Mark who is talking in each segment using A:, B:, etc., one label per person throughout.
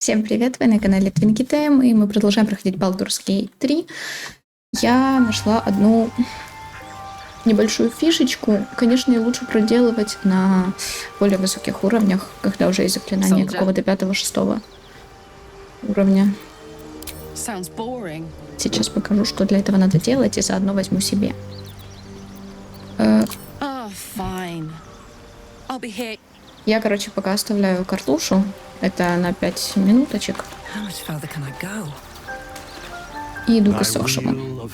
A: Всем привет, вы на канале Twinkie Time, и мы продолжаем проходить Baldur's Gate 3. Я нашла одну небольшую фишечку. Конечно, ее лучше проделывать на более высоких уровнях, когда уже есть заклинание какого-то 5-6 уровня. Сейчас покажу, что для этого надо делать, и заодно возьму себе. Я, короче, пока оставляю картушу. Это на 5 минуточек. И иду к иссохшему.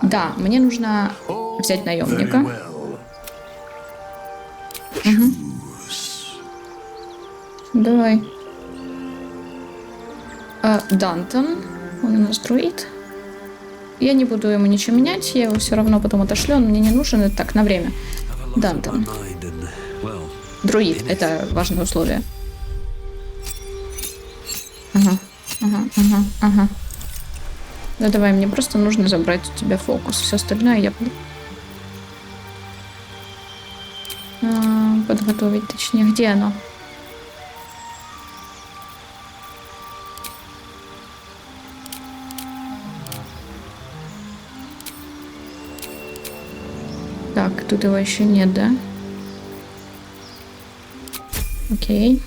A: Да, мне нужно взять наемника. Угу. Давай. Дантон. Он у нас друид. Я не буду ему ничего менять, я его все равно потом отошлю, он мне не нужен. Это так, на время. Дантон. Друид, это важное условие. Ага. Да давай, мне просто нужно забрать у тебя фокус. Все остальное я буду подготовить, точнее. Где оно? Так, тут его еще нет, да? Окей.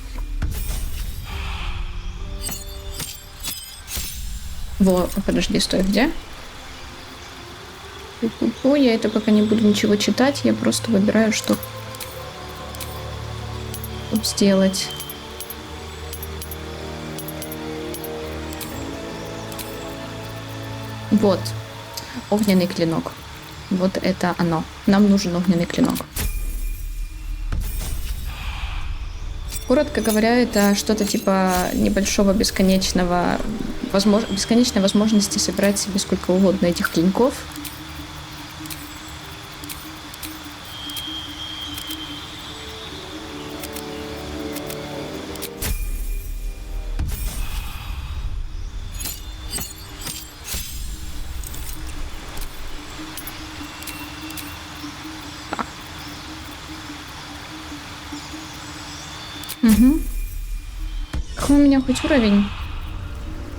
A: Во, подожди, стой, где? Я это пока не буду ничего читать, я просто выбираю, что сделать. Вот. Огненный клинок. Вот это оно. Нам нужен огненный клинок. Коротко говоря, это что-то типа небольшого бесконечной возможности собирать себе сколько угодно этих клинков. Угу. Какой у меня хоть уровень?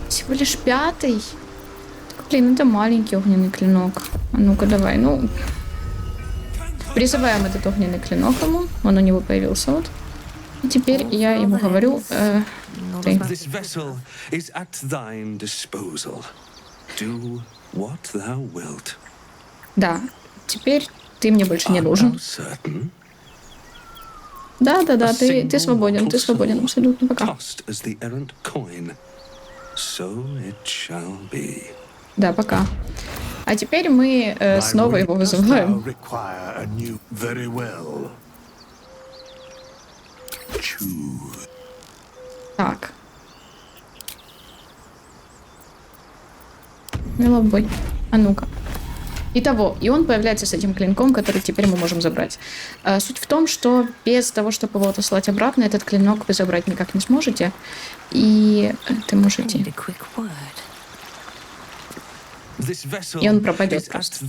A: Всего лишь 5-й. Блин, это маленький огненный клинок. А ну-ка, давай, ну. Призываем этот огненный клинок ему. Он у него появился вот. И теперь я ему говорю... ты. Да, теперь ты мне больше не нужен. Да, ты свободен, абсолютно, пока. Да, пока. А теперь мы снова его вызываем. Так. Милобой. А ну-ка. Итого, и он появляется с этим клинком, который теперь мы можем забрать. Суть в том, что без того, чтобы его отослать обратно, этот клинок вы забрать никак не сможете. И ты можете... И он пропадет просто.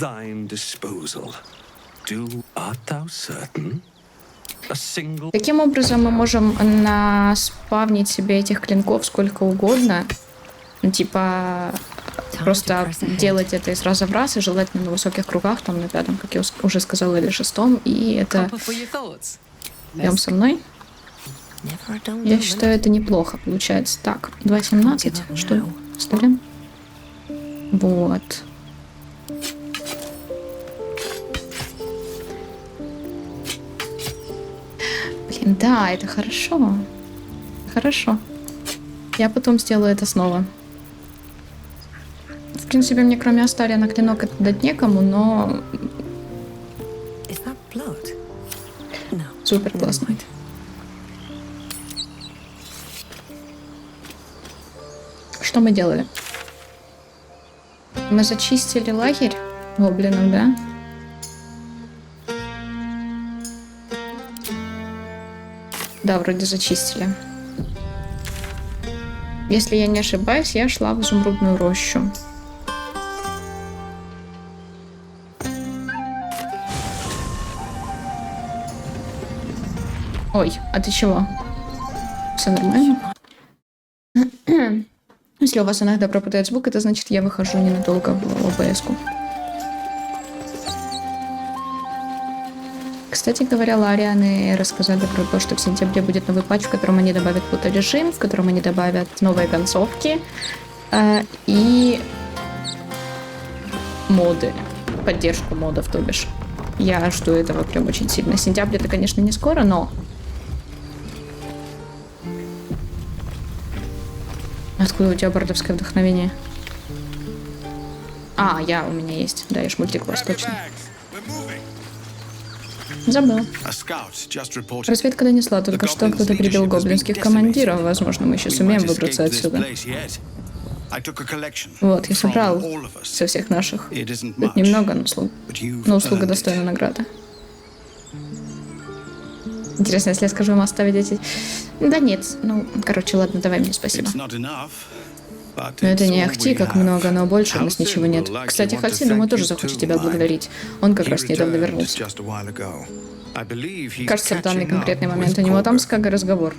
A: Таким образом, мы можем наспавнить себе этих клинков сколько угодно. Ну, типа... Просто делать это из раза в раз, и желательно на высоких кругах, там на 5-м, как я уже сказала, или 6-м, и это... Идем со мной. Я считаю, это неплохо получается. Так, 2.17, что ли? Ставим. Вот. Блин, да, это хорошо. Хорошо. Я потом сделаю это снова. В принципе, мне кроме Астария на клинок это дать некому, но... Супер классно. Что мы делали? Мы зачистили лагерь гоблинов, да? Да, вроде зачистили. Если я не ошибаюсь, я шла в изумрудную рощу. Ой, а ты чего? Все нормально. Если у вас иногда пропадает звук, это значит, я выхожу ненадолго в ОБС-ку. Кстати говоря, Ларианы рассказали про то, что в сентябре будет новый патч, в котором они добавят фоторежим, в котором они добавят новые концовки и моды. Поддержку модов, то бишь. Я жду этого прям очень сильно. Сентябрь это, конечно, не скоро, но... Откуда у тебя бардовское вдохновение? У меня есть. Да, я ж мультикласс, точно. Забыла. Разведка донесла только что кто-то прибил гоблинских командиров. Возможно, мы еще сумеем выбраться отсюда. Вот, я собрал со всех наших. Это немного, но услуга достойна награды. Интересно, если я скажу им оставить эти... Да нет, ладно, давай мне спасибо. Но это не ахти, как много, но больше у нас ничего нет. Кстати, Хальси, думаю, тоже захочет тебя благодарить. Он как раз недавно вернулся. Кажется, в данный конкретный момент у него там с Кагой разговор.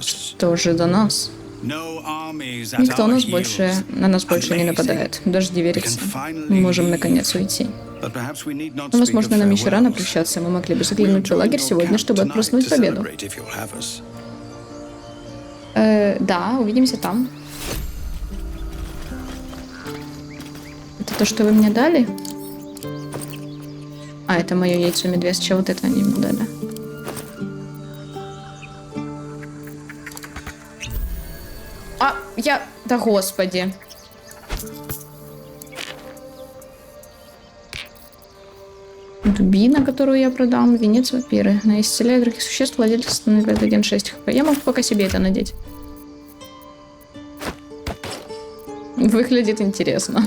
A: Что же до нас? Никто на нас больше не нападает. Даже не верится. Мы можем наконец уйти. Но, возможно, нам еще рано прощаться. Мы могли бы заглянуть в лагерь сегодня, чтобы отпраздновать победу. Да, увидимся там. Это то, что вы мне дали? Это мое яйцо медвежье. Вот это они ему дали. Да господи. Дубина, которую я продам. Венец вампиры. Она исцеляет других существ. Владелец становится 1,6 хп. Я могу пока себе это надеть. Выглядит интересно.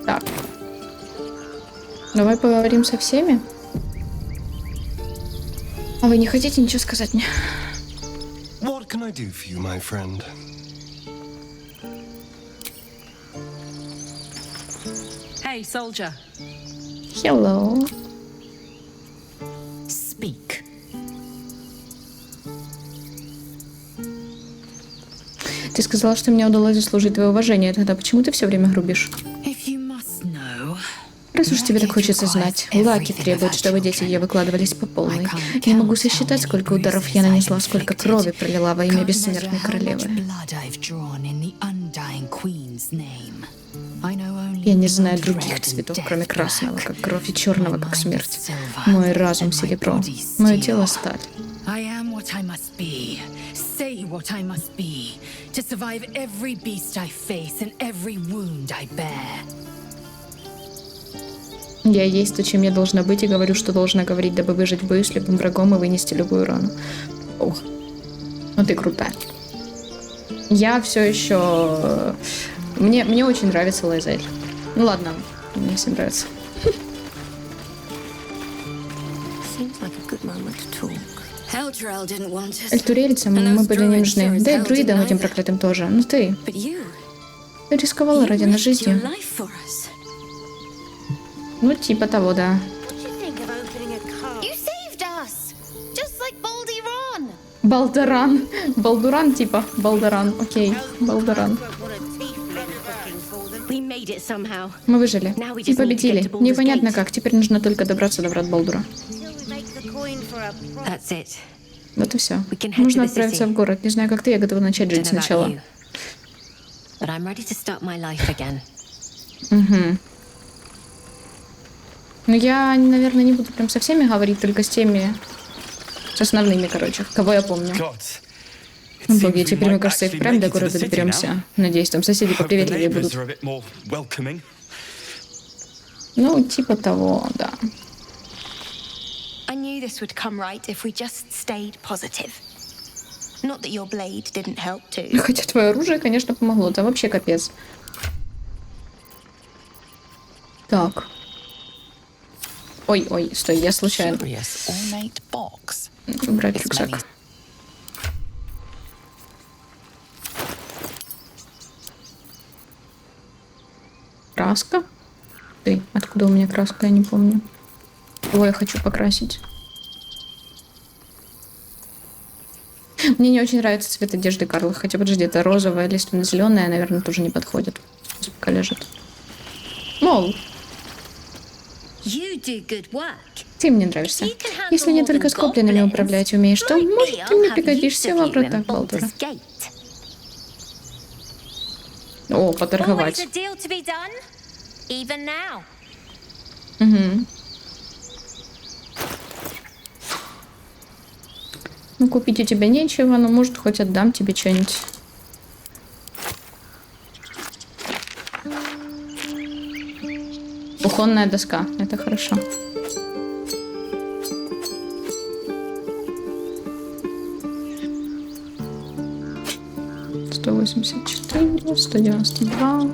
A: Так. Давай поговорим со всеми. А вы не хотите ничего сказать мне?
B: What can I do for you, my friend?
C: Hey, soldier.
A: Hello.
C: Speak.
A: Ты сказала, что мне удалось заслужить твое уважение. Тогда почему ты все время грубишь? Раз уж тебе так хочется знать, Лаки требует, чтобы дети ее выкладывались по полной. Не могу сосчитать, сколько ударов я нанесла, сколько крови пролила во имя бессмертной королевы. Я не знаю других цветов, кроме красного, как кровь, и черного, как смерть. Мой разум — серебро, мое тело — сталь. Я есть то, чем я должна быть, и говорю, что должна говорить, дабы выжить в бою с любым врагом и вынести любую рану. Ох, ну ты крутая. Я все еще... Мне очень нравится Лайзель. Ну ладно, мне всем нравится. Эльтурельцам мы были не нужны. Да и друидам этим проклятым тоже. Но ты рисковала ради нас жизнью. Ну, типа того, да. Балдаран. Балдуран, типа. Балдаран. Окей. Балдаран. Мы выжили. И победили. Непонятно как. Теперь нужно только добраться до врат Балдура. Вот и все. Нужно отправиться в город. Не знаю, как ты, я готова начать жить сначала. Угу. Ну, я, наверное, не буду прям со всеми говорить, только с теми, с основными, короче, кого я помню. Боги, теперь, мне кажется, и впрямь до города доберемся. Надеюсь, там соседи поприветливее будут. Ну, типа того, да. Хотя твое оружие, конечно, помогло. Это вообще капец. Так. Ой, стой, я случайно. Убрать рюкзак. Краска? Ты, откуда у меня краска, я не помню. Ой, я хочу покрасить. Мне не очень нравится цвет одежды Карла. Хотя, подожди, это розовая или зеленая, наверное, тоже не подходит. Пусть пока лежит. Мол,
D: You do good work.
A: ты мне нравишься. Если не только с гоблинами управлять умеешь, то, может, ты мне пригодишься во вратах Балдура. О, поторговать.
D: Always a deal to be done, even now.
A: Угу. Ну, купить у тебя нечего, но, может, хоть отдам тебе что-нибудь. Кухонная доска. Это хорошо. $184, 192.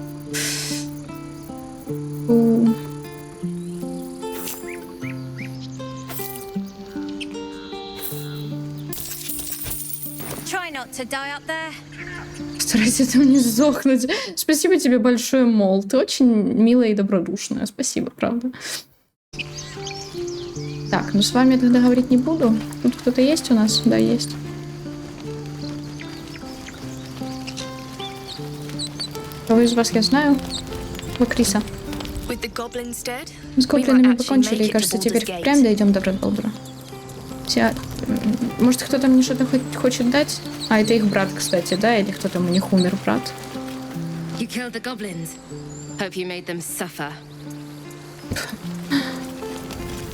D: Try not to die up there.
A: Старайся этого не сдохнуть. Спасибо тебе большое, Мол. Ты очень милая и добродушная. Спасибо, правда. Так, ну с вами я тогда говорить не буду. Тут кто-то есть у нас? Да, есть. Кого из вас я знаю? Лакриса. С гоблинами покончили, и кажется, теперь прям дойдем до врат Балдура. Может, кто-то мне что-то хочет дать? А, это их брат, кстати, да? Или кто там у них умер, брат?
C: You killed the goblins. Hope you made them suffer.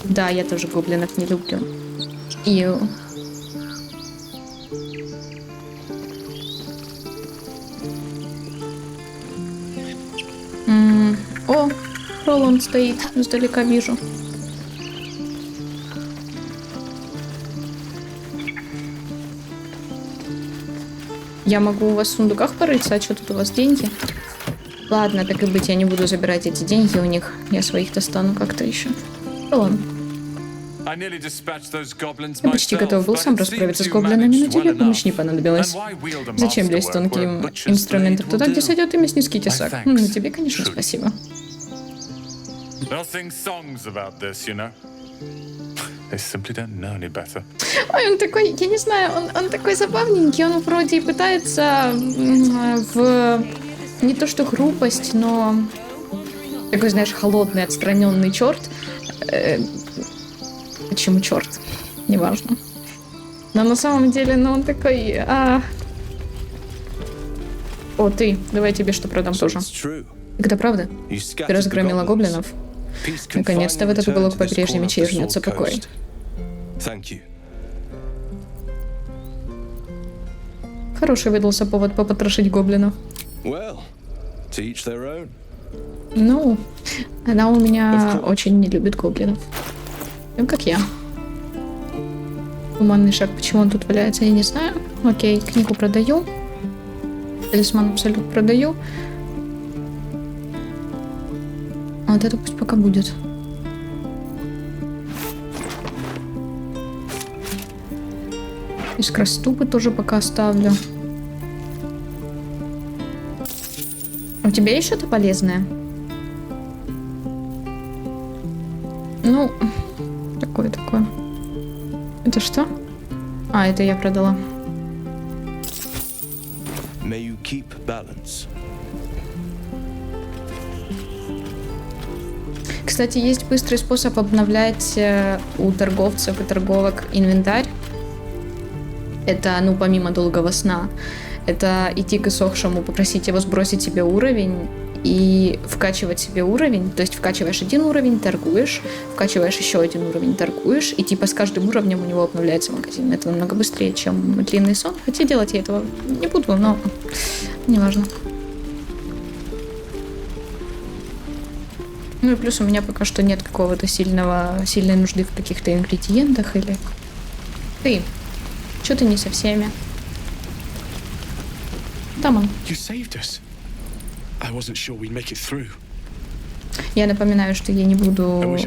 A: Да, я тоже гоблинов не люблю. Ию. О, Роланд стоит, издалека вижу. Я могу у вас в сундуках порыться, а что тут у вас деньги? Ладно, так и быть, я не буду забирать эти деньги у них. Я своих достану как-то еще. Роланд. Я почти готов был сам расправиться с гоблинами, но тебе помощь не понадобилась. Зачем лезть тонким инструментом туда, где сойдет имя снизкий тесак? Ну, тебе, конечно, спасибо. Ой, он такой, я не знаю, он такой забавненький, он вроде и пытается в не то что грубость, но такой, знаешь, холодный, отстраненный черт. Почему черт? Неважно. Но на самом деле, ну он такой... О, ты, давай я тебе что продам тоже. Это правда? Ты разгромила гоблинов? Наконец-то в этот уголок побережья мечей вернется покой. Хороший выдался повод попотрошить гоблинов. Ну, она у меня очень не любит гоблинов. Прям как я. Туманный шаг. Почему он тут валяется, я не знаю. Окей, книгу продаю. Талисман абсолют продаю. Вот это пусть пока будет. Искроступы тоже пока оставлю. У тебя есть что-то полезное? Ну, такое. Это что? А, это я продала.
B: May you keep balance.
A: Кстати, есть быстрый способ обновлять у торговцев и торговок инвентарь. Это, ну, помимо долгого сна. Это идти к иссохшему, попросить его сбросить себе уровень и вкачивать себе уровень. То есть вкачиваешь один уровень, торгуешь, вкачиваешь еще один уровень, торгуешь, и типа с каждым уровнем у него обновляется магазин. Это намного быстрее, чем длинный сон. Хотя делать я этого не буду, но неважно. Ну и плюс у меня пока что нет какого-то сильной нужды в каких-то ингредиентах или... Ты, что ты не со всеми? Там он. Я напоминаю, что я не буду...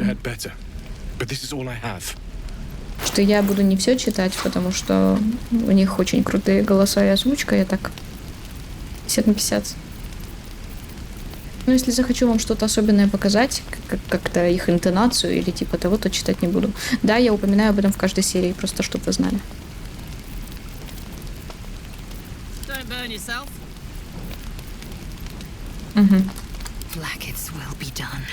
A: Что я буду не все читать, потому что у них очень крутые голоса и озвучка. Я так 50 на 50. Но если захочу вам что-то особенное показать, как-то их интонацию или типа того, то читать не буду. Да, я упоминаю об этом в каждой серии, просто чтобы вы знали.
E: Don't burn yourself.
A: Угу.
C: Blackets will be done.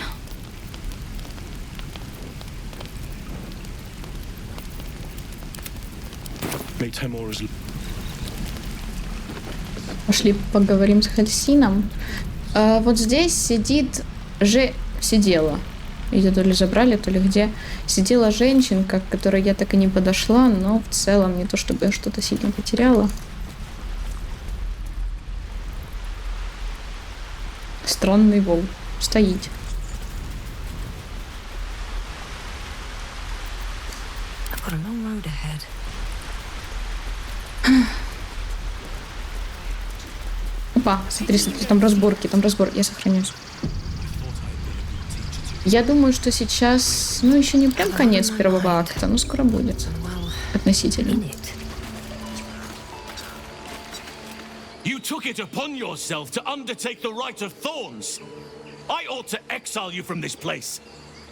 B: May Temora's
A: Пошли поговорим с Хальсином. Вот здесь сидела. Ее то ли забрали, то ли где. Сидела женщинка, к которой я так и не подошла, но в целом не то, чтобы я что-то сильно потеряла. Странный волк. Стоит.
C: I've got a long road ahead.
A: Опа, смотри, там разборки, я сохранюсь. Я думаю, что сейчас, еще не прям конец первого акта, но скоро будет.
C: Well,
A: Относительно.
C: in it.
F: You took it upon yourself to undertake the rite of thorns. I ought to exile you from this place.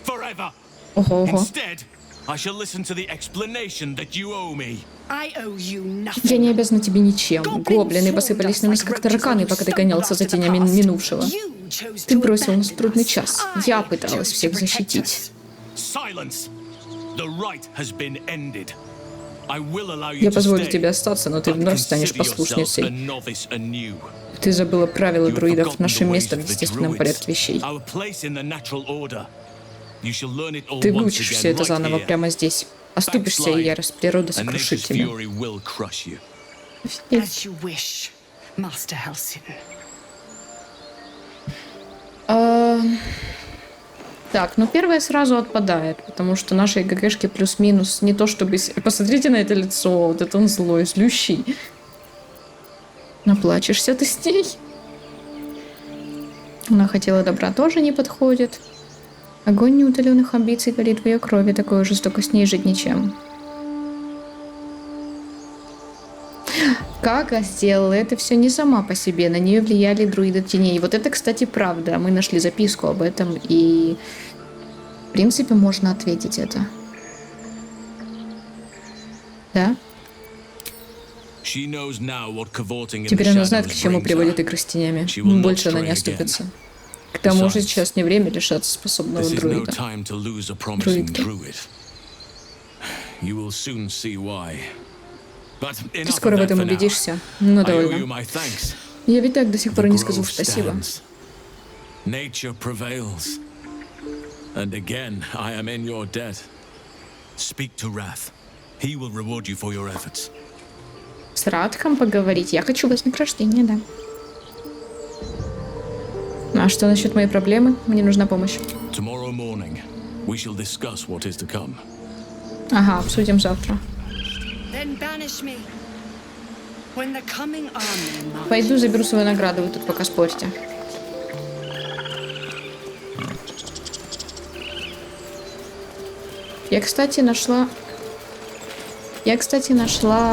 F: Forever.
A: Ого.
F: Instead, I shall listen to the explanation that you owe me.
E: I owe you nothing.
A: Я не обязана тебе ничем. Гоблины посыпались на нас, как тараканы, пока ты гонялся за тенями минувшего. Ты бросил нас в трудный час. Я пыталась всех защитить.
F: Silence. The rite has been ended. I will allow you
A: Я
F: to
A: позволю
F: stay,
A: тебе остаться, но ты
F: but
A: вновь станешь
F: consider yourself a
A: послушницей.
F: novice anew.
A: Ты забыла правила
F: You have
A: друидов.
F: forgotten
A: Наше
F: the
A: место
F: ways
A: в
F: of the
A: естественном
F: druids,
A: порядке вещей.
F: our place in the natural order. You shall learn it all
A: Ты
F: once
A: выучишь
F: again
A: все это
F: right
A: заново
F: here.
A: прямо здесь. Оступишься, и ярость природы
F: And
A: сокрушит
F: nature's
A: тебя.
F: fury will crush you.
E: As you wish, Master Halsin.
A: Так, первое сразу отпадает, потому что наши ГГшки плюс-минус не то чтобы... Посмотрите на это лицо, вот это он злой, злющий. Наплачешься ты с ней? Она хотела добра, тоже не подходит. Огонь неутоленных амбиций горит в ее крови, такой жестоко с ней жить ничем. Кака сделала это все не сама по себе, на нее влияли друиды теней. Вот это, кстати, правда. Мы нашли записку об этом, и в принципе можно ответить это. Да? Теперь она знает, к чему приводит игры с тенями. Больше она не оступится. К тому же сейчас не время лишаться способного друида. Друидки. Ты скоро в этом убедишься, но довольно. Я ведь так до сих пор и не сказал спасибо.
F: Nature prevails. And again, I am in your debt. Speak to Wrath. He will reward you for your efforts.
A: С Радхом поговорить. Я хочу вознаграждение, да. А что насчет моей проблемы? Мне нужна помощь.
F: Tomorrow morning, we shall discuss what is to come.
A: Ага, обсудим завтра.
E: Then banish me. When the coming army marches.
A: Пойду заберу свою награду, вы тут пока спорьте. Я, кстати, нашла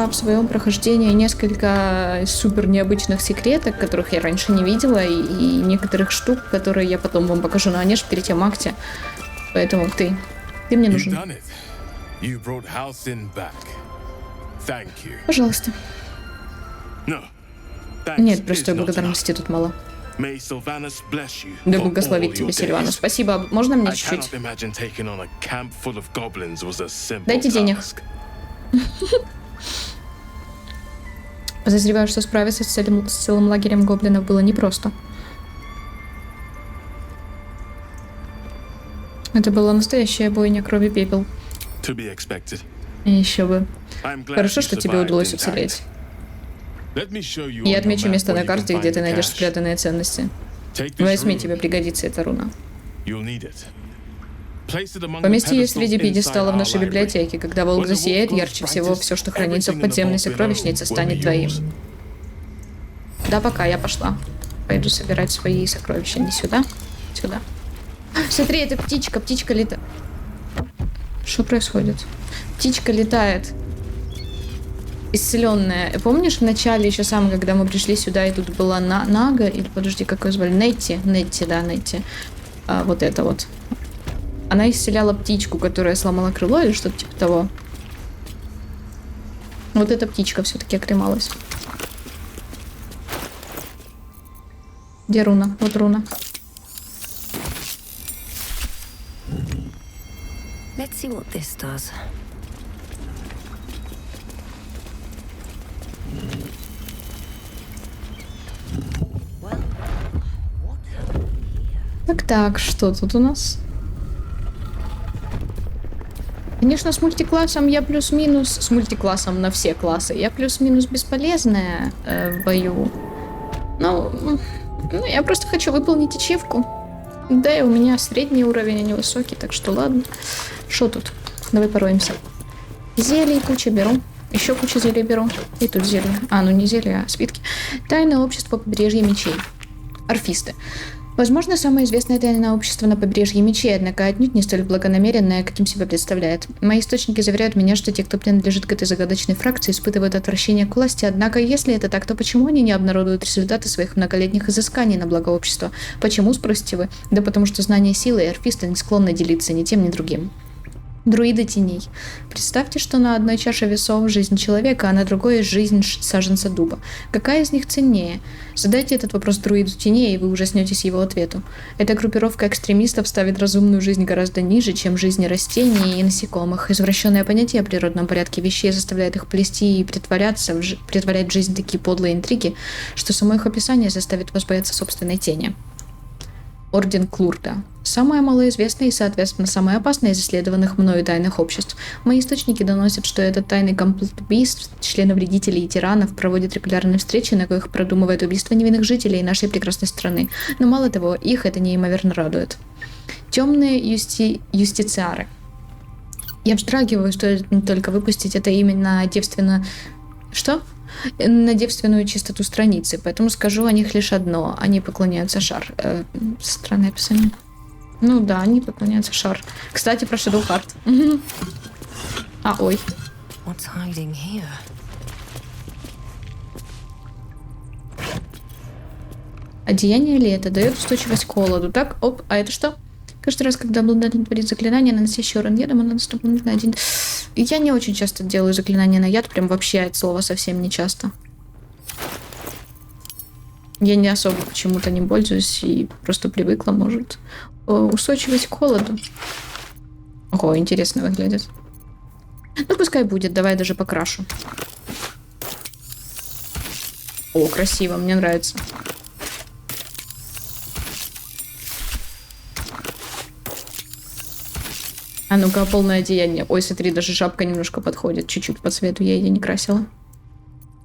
A: в своем прохождении несколько супер необычных секреток, которых я раньше не видела, и некоторых штук, которые я потом вам покажу, но они же в третьем акте. Поэтому ты мне нужен. Пожалуйста. Нет, простой благодарности тут мало. Да благословит тебя Сильванус. Спасибо. Можно мне чуть-чуть? Дайте денег. Подозреваю, что справиться с целым лагерем гоблинов было непросто. Это была настоящая бойня крови пепел. Еще бы. Хорошо, что тебе удалось уцелеть. Я отмечу место на карте, где ты найдешь спрятанные ценности. Возьми, тебе пригодится эта руна. Помести ее среди пьедестала в нашей библиотеке. Когда волк засияет ярче всего, все, что хранится в подземной сокровищнице, станет твоим. Да, пока, я пошла. Пойду собирать свои сокровища. Не сюда, сюда. Смотри, это птичка летает. Что происходит? Птичка летает. исцеленная. Помнишь, в начале еще самое, когда мы пришли сюда, и тут была Нага, или подожди, как ее звали? Нетти, да, Нетти. Вот это вот. Она исцеляла птичку, которая сломала крыло, или что-то типа того. Вот эта птичка все-таки окремалась. Где руна? Вот руна.
C: Let's see what this does.
A: Так, что тут у нас? Конечно, с мультиклассом я плюс-минус... С мультиклассом на все классы я плюс-минус бесполезная в бою. Ну, я просто хочу выполнить ачивку. Да, и у меня средний уровень, а не высокий, так что ладно. Что тут? Давай пороемся. Зелий куча беру. Еще кучу зелий беру. И тут зелье. Ну не зелье, а свитки. Тайное общество побережья мечей. Орфисты. Возможно, самое известное тайное общество на побережье мечей, однако отнюдь не столь благонамеренное, каким себя представляет. Мои источники заверяют меня, что те, кто принадлежит к этой загадочной фракции, испытывают отвращение к власти, однако, если это так, то почему они не обнародуют результаты своих многолетних изысканий на благо общества? Почему, спросите вы? Да потому что знание силы и орфисты не склонны делиться ни тем, ни другим. Друиды теней. Представьте, что на одной чаше весов жизнь человека, а на другой жизнь саженца дуба. Какая из них ценнее? Задайте этот вопрос друиду теней, и вы ужаснетесь его ответу. Эта группировка экстремистов ставит разумную жизнь гораздо ниже, чем жизни растений и насекомых. Извращенное понятие о природном порядке вещей заставляет их плести и притворять в жизнь такие подлые интриги, что само их описание заставит вас бояться собственной тени. Орден Клурда. Самое малоизвестное и, соответственно, самое опасное из исследованных мною тайных обществ. Мои источники доносят, что этот тайный комплект убийств, членов вредителей и тиранов проводит регулярные встречи, на коих продумывает убийство невинных жителей нашей прекрасной страны. Но мало того, их это неимоверно радует. Темные юстициары. Я вздрагиваю, стоит только выпустить это именно девственно... Что? На девственную чистоту страницы, поэтому скажу о них лишь одно. Они поклоняются Шар. Странное описание. Ну да, они поклоняются Шар. Кстати, про Shadowheart. Ой.
C: What's hiding here?
A: Одеяние лета дает устойчивость к холоду. Так, оп, а это что? Каждый раз, когда обладатель творит заклинание, наносящее урон ядом, оно доступно на один. Я не очень часто делаю заклинания на яд, прям вообще от слова совсем не часто. Я не особо почему-то не пользуюсь и просто привыкла, может. Устойчивость к холоду. Ого, интересно выглядит. Ну, пускай будет, давай даже покрашу. О, красиво, мне нравится. А ну-ка, полное одеяние. Ой, смотри, даже шапка немножко подходит. Чуть-чуть по цвету, я ее не красила.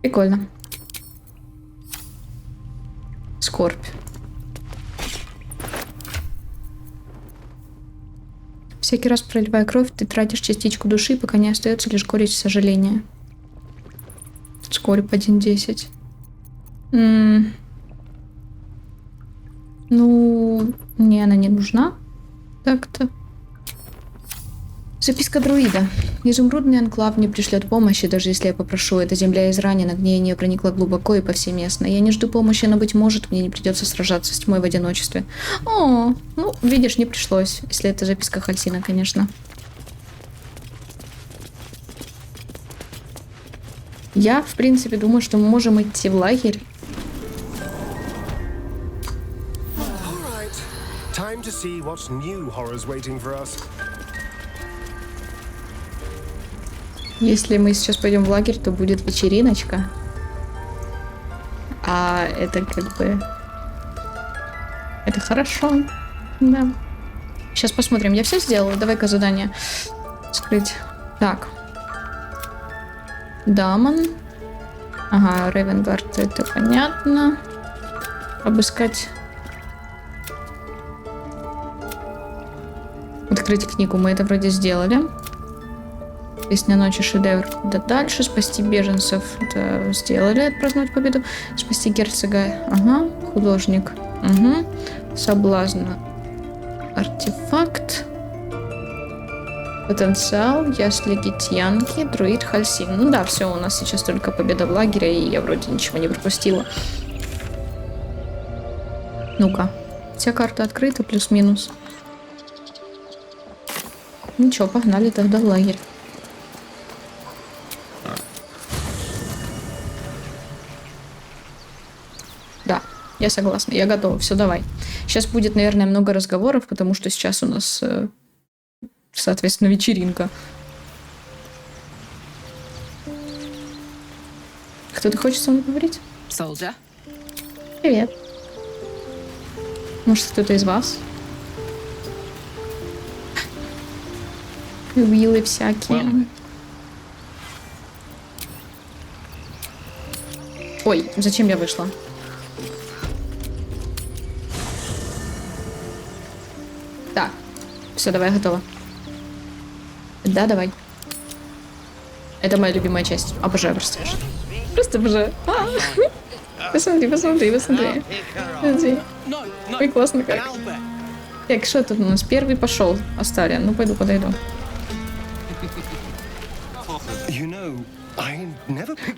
A: Прикольно. Скорбь. Всякий раз, проливая кровь, ты тратишь частичку души, пока не остается лишь горечь сожаления. Скорбь 1.10. Ну, мне она не нужна. Так-то. Записка друида. Изумрудный анклав не пришлет помощи, даже если я попрошу. Эта земля изранена, гниение проникло глубоко и повсеместно. Я не жду помощи, но, быть может, мне не придется сражаться с тьмой в одиночестве. О, ну, видишь, не пришлось. Если это записка Хальсина, конечно. Я, в принципе, думаю, что мы можем идти в лагерь.
G: Time to see what new horrors waiting for us.
A: Если мы сейчас пойдем в лагерь, то будет вечериночка. А это как бы... Это хорошо. Да. Сейчас посмотрим. Я все сделала? Давай-ка задание скрыть. Так. Дамон. Ага, Рейвенгард, это понятно. Обыскать. Открыть книгу. Мы это вроде сделали. Песня ночи, шедевр. Да дальше. Спасти беженцев. Это сделали. Отпраздновать победу. Спасти герцога. Ага. Художник. Угу. Соблазн. Артефакт. Потенциал, ясли гитьянки, друид Хальсин. Ну да, все, у нас сейчас только победа в лагере, и я вроде ничего не пропустила. Ну-ка. Вся карта открыта, плюс-минус. Ничего, погнали тогда в лагерь. Да, я согласна, я готова. Все, давай. Сейчас будет, наверное, много разговоров, потому что сейчас у нас, соответственно, вечеринка. Кто-то хочет со мной поговорить?
C: Soldier.
A: Привет. Может, кто-то из вас? Уиллы всякие. Ой, зачем я вышла? Так, все, давай, готова. Да, давай. Это моя любимая часть. Обожаю просто. Просто обожаю. Посмотри, посмотри, посмотри. Смотри. Ой, классно как. Так, что тут у нас? Первый пошел. Астариан. Ну, пойду, подойду.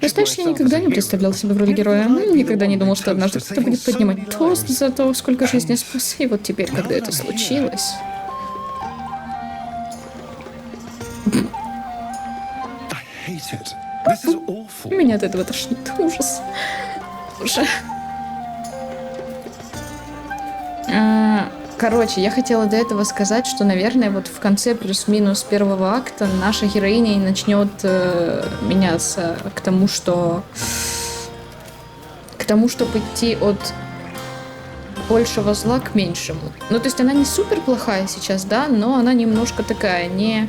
A: Знаешь, я никогда не представлял себя в роли героя. Никогда не думал, что однажды кто-то будет поднимать тост за то, сколько жизней спас. И вот теперь, когда это случилось... Меня от этого тошнит. Ужас. Уже. Короче, я хотела до этого сказать, что, наверное, вот в конце плюс-минус первого акта наша героиня и начнет меняться к тому, что пойти от большего зла к меньшему. Ну, то есть она не супер плохая сейчас, да, но она немножко такая, не...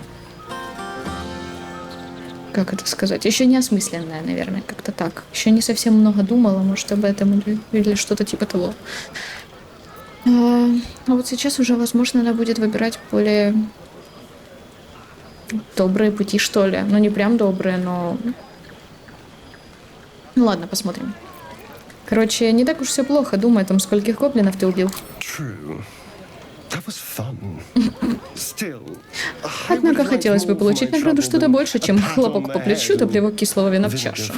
A: Как это сказать? Еще не осмысленная, наверное, как-то так. Еще не совсем много думала, может, об этом или что-то типа того. А вот сейчас уже, возможно, она будет выбирать более добрые пути, что ли. Ну, не прям добрые, но... Ну, ладно, посмотрим. Короче, не так уж все плохо. Думай, там, скольких гоблинов ты убил. Однако хотелось бы получить награду что-то больше, чем хлопок по плечу да плевок кислого вина в чашу.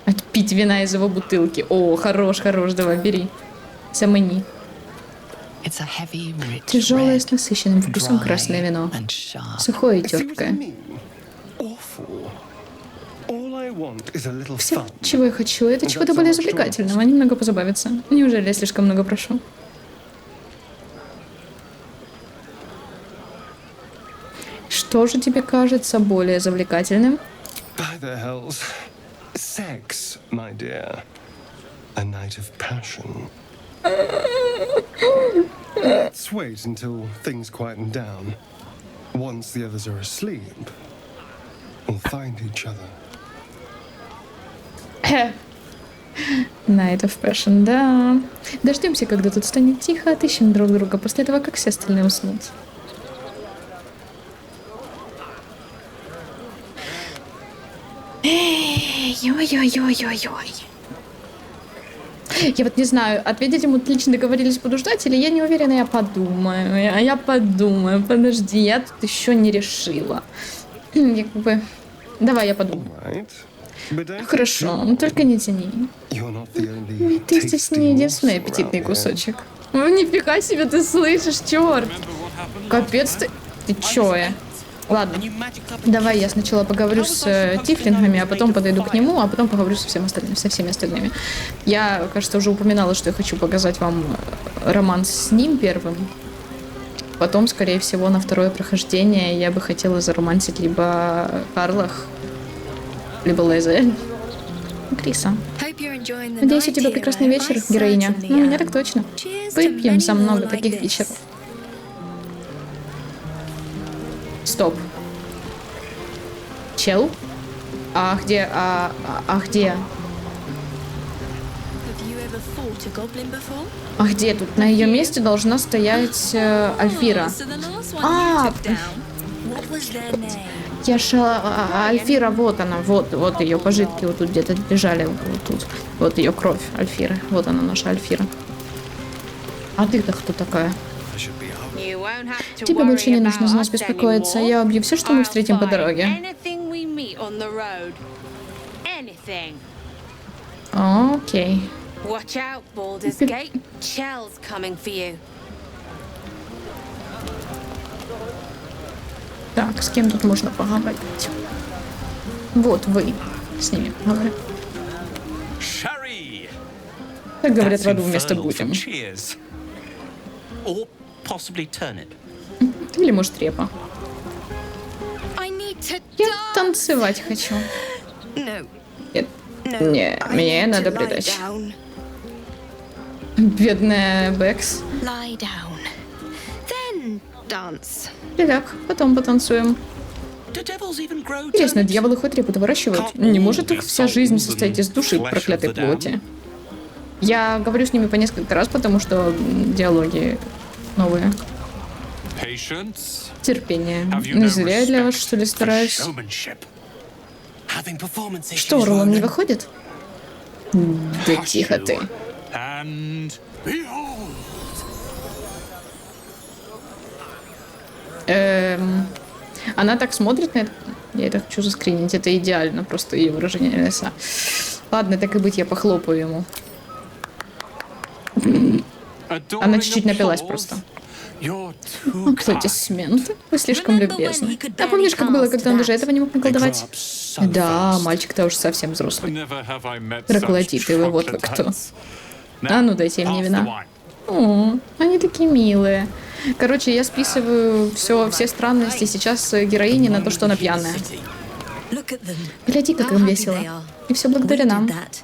A: Отпить вина из его бутылки. О, хорош, хорош, давай, бери. Замани. Тяжелое с насыщенным вкусом красное вино. Сухое и терпкое. Все, чего я хочу, это чего-то более завлекательного, немного позабавиться. Неужели я слишком много прошу? Что же тебе кажется более завлекательным?
G: Sex, my dear. A night of passion. Let's wait until things quieten down. Once the others are asleep, we'll find each other.
A: Night of Passion, да. Дождемся, когда тут станет тихо, отыщем друг друга. После этого, как все остальные уснут. Ой-ой-ой-ой-ой. Я вот не знаю, ответить ему отлично договорились, буду ждать, или я не уверена, я подумаю. Подожди, я тут еще не решила. Я как бы... Давай, я подумаю. Хорошо, но только не тяни. Ты здесь не единственный аппетитный кусочек. Нифига себе, ты слышишь, черт. Капец ты. Ты чё я? Ладно, давай я сначала поговорю с тифлингами, а потом подойду к нему, а потом поговорю со всеми остальными. Я, кажется, уже упоминала, что я хочу показать вам роман с ним первым. Потом, скорее всего, на второе прохождение я бы хотела заромансить либо Карлах, либо Лизель. Криса. Надеюсь, у тебя прекрасный вечер, героиня. Ну, у меня так точно. Выпьем за много таких вечеров. Стоп. Чел? А где? А где? А где тут? На ее месте должна стоять Альфира. Я ж... Альфира, вот она, вот ее пожитки вот тут где-то лежали, вот тут. Вот ее кровь Альфиры. Вот она, наша Альфира. А ты-то кто такая?
B: I should be out.
E: You won't have to
A: Тебе больше не
E: worry
A: нужно за нас
E: about us
A: беспокоиться.
E: anymore.
A: Я убью все, что мы
E: I'll
A: встретим по
E: find
A: дороге.
E: anything we meet on the road. Anything.
A: Окей.
E: Watch out, Baldur's Gate. Chell's coming for you.
A: Так, с кем тут можно поговорить? Вот вы. С ними поговорим.
H: Sherry!
A: Так говорят в
H: That's
A: аду вместо
H: infernal for
A: будем.
H: cheers. Or possibly turnip.
A: Или может репа.
E: I need to
A: Я танцевать хочу.
E: No.
A: Нет.
E: No.
A: Не,
E: I
A: мне
E: need
A: надо
E: to lie
A: прилечь.
E: down.
A: Бедная Бэкс.
E: Lie down. Then dance.
A: Итак, потом потанцуем.
H: Do devils even grow
A: Интересно,
H: turnips?
A: дьяволы хоть репу-то выращивают? Не может их вся жизнь состоять из души проклятой плоти? Я говорю с ними по несколько раз, потому что диалоги новые.
H: Patience.
A: Терпение. Не зря я для вас, что ли, стараюсь.
H: Showmanship. Having performance issues,
A: Что, Ролан не
H: Ronan.
A: выходит? Да
H: Hush
A: тихо
H: you.
A: ты.
H: And behold.
A: Она так смотрит на это. Я это хочу заскринить. Это идеально, просто ее выражение лица. Ладно, так и быть, я похлопаю ему. Она чуть-чуть напилась просто. Аплодисменты. Вы слишком любезны. А помнишь, как было, когда он даже этого не мог наколдовать? Да, мальчик-то уже совсем взрослый.
F: Троглодиты,
A: вы, вот вы кто. А ну, дайте мне вина. О, они такие милые. Короче, я списываю все странности сейчас героини на то, что она пьяная.
C: Look at them.
A: Гляди, как
C: How
A: им
C: happy
A: весело.
C: they are.
A: И все благодаря
C: We did
A: нам.
C: that.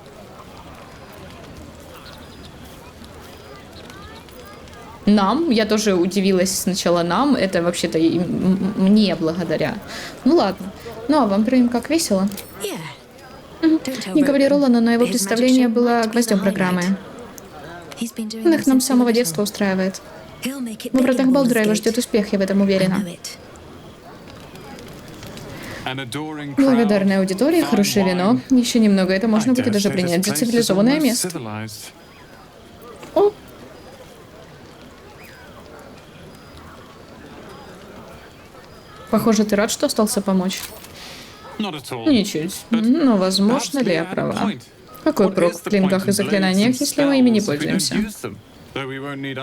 A: Нам? Я тоже удивилась сначала нам. Это вообще-то мне благодаря. Ну ладно. Ну а вам троим как весело?
C: Yeah. Don't tell
A: Не говори
C: Ronan.
A: Ролану, но его
C: His magic
A: представление
C: show
A: было
C: might be the
A: гвоздем
C: highlight.
A: программы.
C: He's been doing
A: Он
C: them
A: их нам
C: since
A: с самого
C: we were
A: детства
C: little.
A: устраивает.
C: He'll make it
A: В
C: big
A: вратах
C: in
A: Балдура его
C: Baldur's
A: ждет
C: Gate.
A: успех, я в этом
C: I
A: уверена.
C: know it.
A: Благодарная аудитория, хорошее вино. Еще немного, это можно будет даже принять за цивилизованное место. О! Похоже, ты рад, что остался помочь? Ничуть. Но возможно ли я права? Какой прок в клинках и заклинаниях, если мы ими не пользуемся?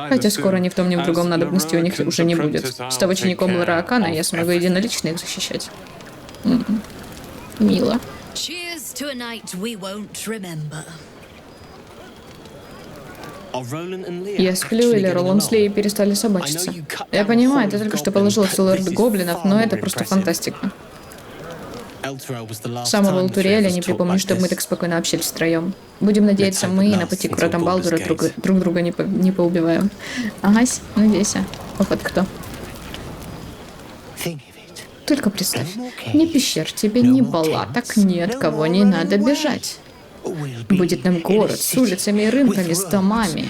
A: Хотя скоро ни в том, ни в другом надобности у них уже не будет. Став учеником Лараакана, я смогу единолично их защищать. Мило.
C: Cheers to a night we won't remember.
A: Я сплю, или Ролан с Леей перестали собачиться. Я понимаю, ты только что положила целый ряд гоблинов, но это просто фантастика. С самого Алтуриэля не припомню, чтобы мы так спокойно общались втроем. Будем надеяться, мы на пути к вратам Балдура друг друга не поубиваем. Агась, надейся. Вот кто. Только представь, ни пещер тебе, ни палаток, ни от кого не надо бежать. Будет нам город с улицами и рынками, с домами.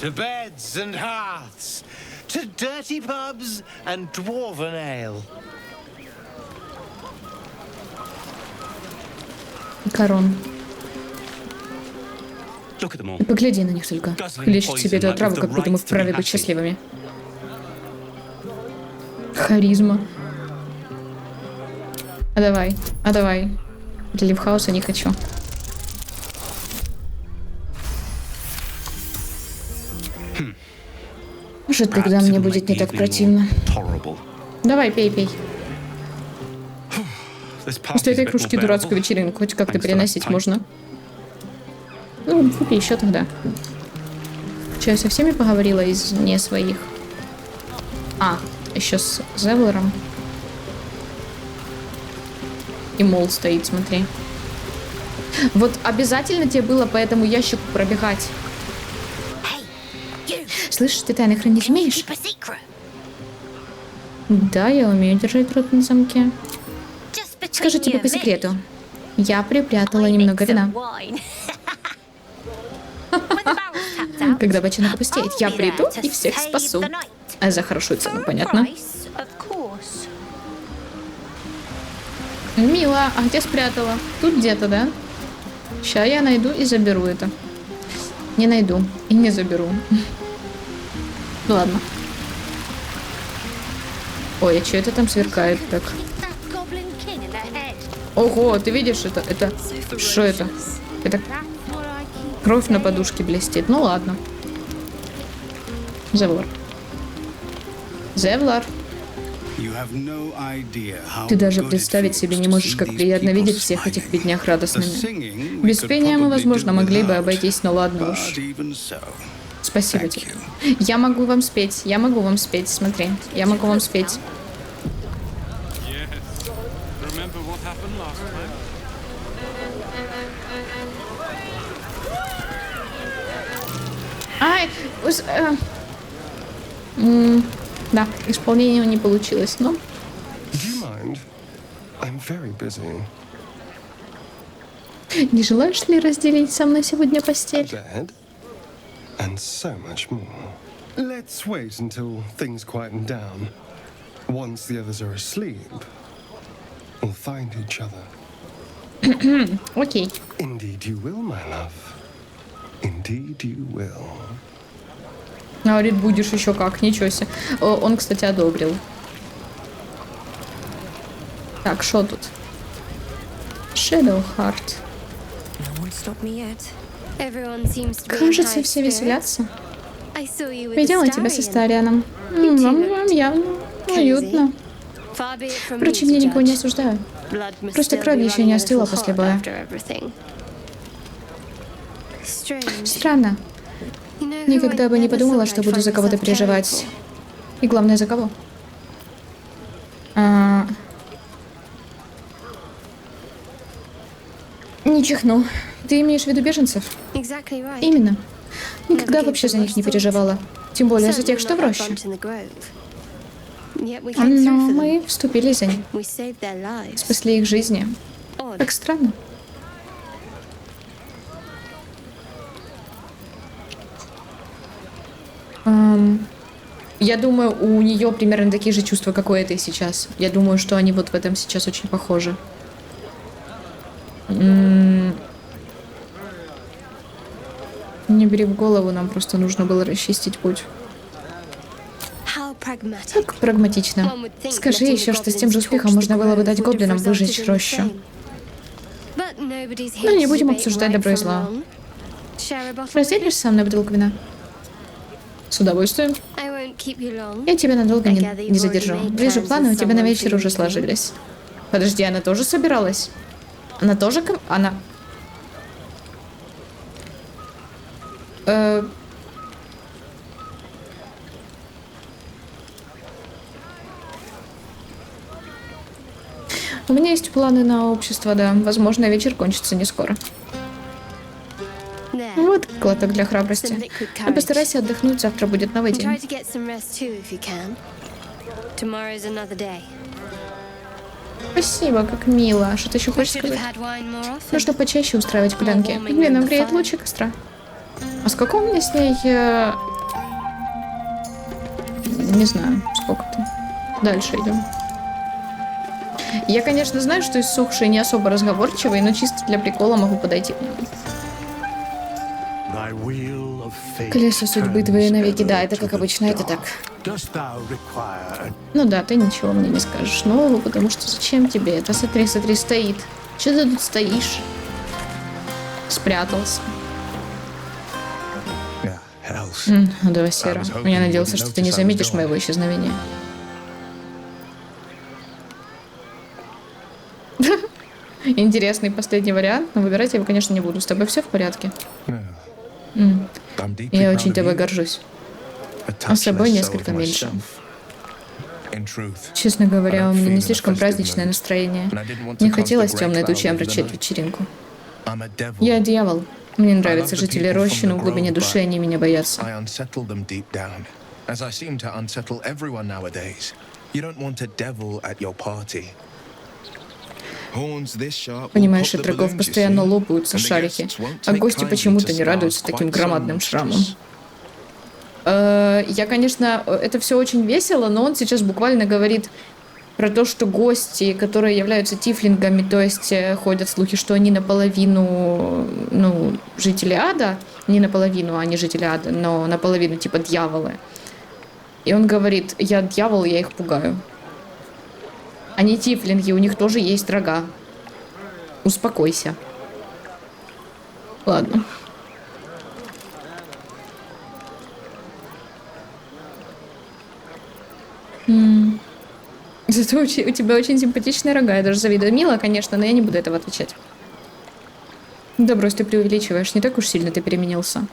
I: To beds and hearths, to dirty pubs and dwarven ale.
A: Корон.
H: Look at them all.
A: И погляди на них только. Лечат себе эту отраву, как будто мы вправе быть счастливыми. Харизма. А давай. Для Ливхауса не хочу. Может, тогда мне будет не так противно. Давай, пей. После этой кружки дурацкую вечеринку хоть как-то переносить можно. Ну, купи еще тогда. Че, я со всеми поговорила из не своих? А, еще с Зевлером. И Мол стоит, смотри. Вот обязательно тебе было по этому ящику пробегать. Слышишь, ты тайны хранить умеешь?
D: Keep a secret.
A: Да, я умею держать рот на замке.
D: Just between
A: Скажу тебе
D: you
A: по
D: and me,
A: секрету. Я припрятала
D: I
A: немного
D: mix some
A: вина.
D: wine. When the barrel's tapped out,
A: Когда бочонок опустеет, я
D: I'll be
A: приду
D: there to
A: и всех
D: save
A: спасу.
D: the night.
A: А за хорошую цену,
D: For a
A: понятно?
D: price, of course.
A: Мила, а где спрятала? Тут где-то, да? Сейчас я найду и заберу это. Не найду и не заберу. Ну ладно. Ой, а что это там сверкает так?
D: That goblin king in their head.
A: Ого, ты видишь это? Что это? Это
D: That's what I keep
A: кровь на подушке блестит. Ну ладно. Зевлар. Зевлар. Ты даже представить себе не можешь, как приятно видеть всех этих беднях радостными. Без пения мы, возможно, могли бы обойтись, но ладно уж. Спасибо тебе. Я могу вам спеть, смотри. Я могу вам спеть.
H: Remember what happened last time?
A: Ай, да, исполнение не получилось, но...
G: Do you mind? I'm very busy.
A: Не желаешь ли разделить со мной сегодня постель?
G: Bed and so much more. Let's wait until things quieten down. Once the others are asleep, we'll find each other.
A: Окей.
G: Indeed you will, my love. Indeed you will.
A: Говорит, будешь еще как, ничего себе. Он, кстати, одобрил. Так, что тут? Shadowheart. Кажется, все веселятся. Видела тебя со Старианом. Вам явно уютно. Впрочем, я никого не осуждаю. Просто кровь еще не остыла после боя. Странно. Никогда бы не подумала, что буду за кого-то переживать. И главное, за кого? Не чихну. Ты имеешь в виду беженцев? Именно. Никогда вообще за них не переживала. Тем более за тех, что в роще. Но мы вступили за них. Спасли их жизни. Как странно. Я думаю, у нее примерно такие же чувства, как у этой сейчас. Я думаю, что они вот в этом сейчас очень похожи. Не бери в голову, нам просто нужно было расчистить путь. Как прагматично. Скажи еще, что с тем же успехом можно было бы дать гоблинам выжечь рощу. Но не будем обсуждать добро и зло. Разделишь со мной бутылку вина? С удовольствием. Я тебя надолго не задержу. Вижу, планы у тебя на вечер уже сложились. Подожди, она тоже собиралась? Она тоже... Она... У меня есть планы на общество, да. Возможно, вечер кончится не скоро. Вот глоток для храбрости. Но постарайся отдохнуть, завтра будет новый день. Спасибо, как мило. Что ты еще хочешь сказать? Нужно почаще устраивать гулянки. Блин, нам греет лучи костра. А сколько у меня с ней... Не знаю, сколько-то. Дальше идем. Я, конечно, знаю, что иссохший не особо разговорчивый, но чисто для прикола могу подойти к нему. Колесо судьбы твоей навеки, да, это как обычно, это так. Ну да, ты ничего мне не скажешь нового, потому что зачем тебе это? Смотри, стоит. Че ты тут стоишь? Спрятался. Да, Сера. Я надеялся, что ты не заметишь моего исчезновения. Интересный последний вариант, но выбирать я его, конечно, не буду. С тобой все в порядке? Я очень тобой горжусь. А с собой несколько меньше. Честно говоря, у меня не слишком праздничное настроение. Не хотелось темной тучи омрачать вечеринку. Я дьявол. Мне нравятся жители рощи, но в глубине души они меня боятся. Понимаешь, от врагов постоянно лопаются шарики, а гости почему-то не радуются таким громадным шрамам. Я, конечно, это все очень весело, но он сейчас буквально говорит: про то, что гости, которые являются тифлингами, то есть ходят слухи, что они наполовину, ну, жители ада, не наполовину, они жители ада, но наполовину типа дьяволы. И он говорит, я дьявол, я их пугаю. Они тифлинги, у них тоже есть рога. Успокойся. Ладно. Зато у тебя очень симпатичные рога. Я даже завидую. Мило, конечно, но я не буду этого отвечать. Да брось, ты преувеличиваешь. Не так уж сильно ты переменился.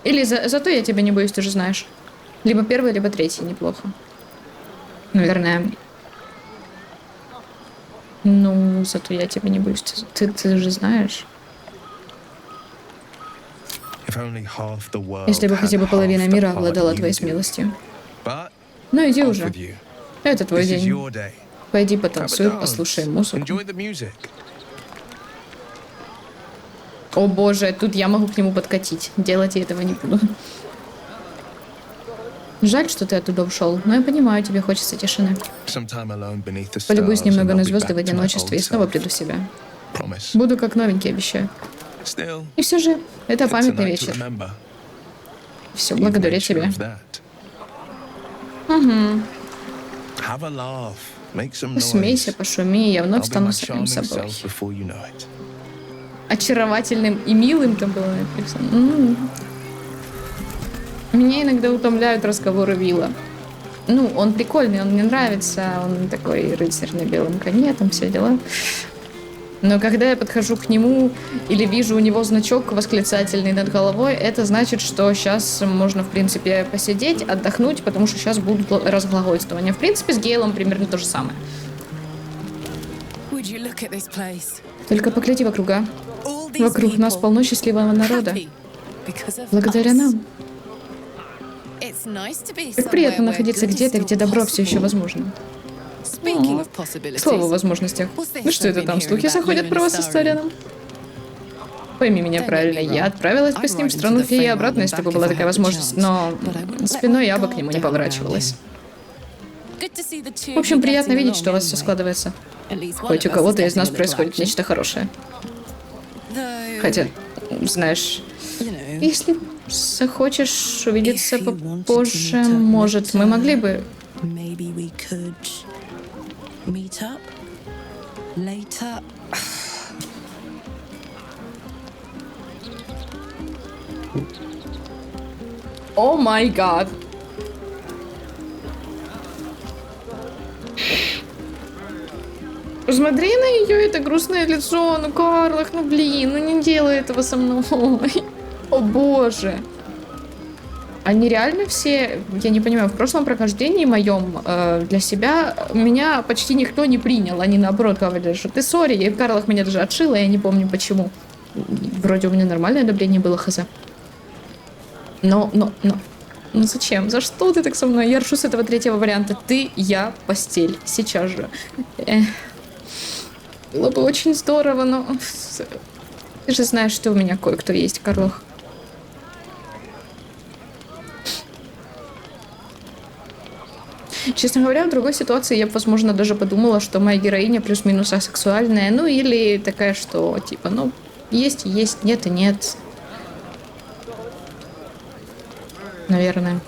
A: Или зато я тебя не боюсь, ты же знаешь. Либо первый, либо третий. Неплохо. Наверное. Ну, зато я тебя не боюсь. Ты же знаешь. Если бы хотя бы половина мира обладала твоей смелостью. Ну иди уже. Это твой день. Пойди потанцуй, послушай музыку. О боже, тут я могу к нему подкатить. Делать я этого не буду. Жаль, что ты оттуда ушел, но я понимаю, тебе хочется тишины. Полюбуюсь немного на звезды в одиночестве и снова приду в себя. Буду как новенький, обещаю. И все же, это памятный вечер. Все благодаря тебе. Угу. Смейся, пошуми, и я вновь стану самим собой. Очаровательным и милым там было написано. Меня иногда утомляют разговоры Вилла. Ну, он прикольный, он мне нравится, он такой рыцарь на белом коне, там все дела. Но когда я подхожу к нему или вижу у него значок восклицательный над головой, это значит, что сейчас можно, в принципе, посидеть, отдохнуть, потому что сейчас будут разглагольствования. В принципе, с Гейлом примерно то же самое. Только погляди вокруг, а? Вокруг нас полно счастливого народа. Благодаря нам. Как приятно находиться где-то, где добро все еще возможно. К слову о возможностях. Ну что это там, слухи заходят про вас со Сторианом? Пойми меня правильно, я отправилась бы с ним в страну феи обратно, если бы была такая возможность, но спиной я бы к нему не поворачивалась. В общем, приятно видеть, что у вас все складывается. Хоть у кого-то из нас происходит нечто хорошее. Хотя, знаешь, если захочешь увидеться попозже, может, мы могли бы... О май гад. Посмотри на ее это грустное лицо, ну Карлах, ну блин, ну не делай этого со мной. О боже. Они реально все, я не понимаю, в прошлом прохождении моем для себя меня почти никто не принял. Они наоборот говорили, что ты сори, и Карлах меня даже отшила, я не помню почему. Вроде у меня нормальное одобрение было, хз. Но, ну зачем? За что ты так со мной? Я ржу с этого третьего варианта. Ты, я, постель. Сейчас же. Было бы очень здорово, но... Ты же знаешь, что у меня кое-кто есть, Карлах. Честно говоря, в другой ситуации я бы, возможно, даже подумала, что моя героиня плюс-минус асексуальная, ну или такая, что, типа, ну, есть и есть, нет и нет. Наверное.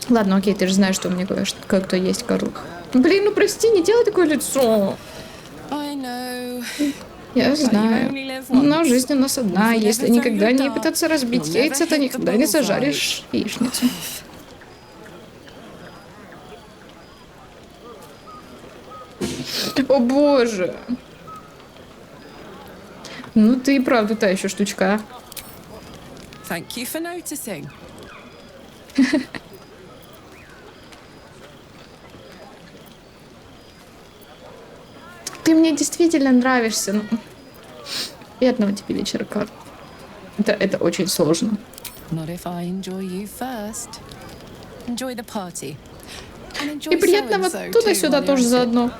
A: Ладно, окей, ты же знаешь, что у меня кое-кто есть, Карлах. Блин, ну прости, не делай такое лицо. Я знаю. Но жизнь у нас одна. Если никогда не пытаться разбить яйца, то никогда не зажаришь яичницу. О боже. Ну ты и правда та еще штучка.
C: Thank you for noticing.
A: Ты мне действительно нравишься. Ну, приятного тебе вечера, Карл. Это очень сложно.
C: Not if I enjoy you first. Enjoy the party.
A: И приятного туда-сюда тоже заодно.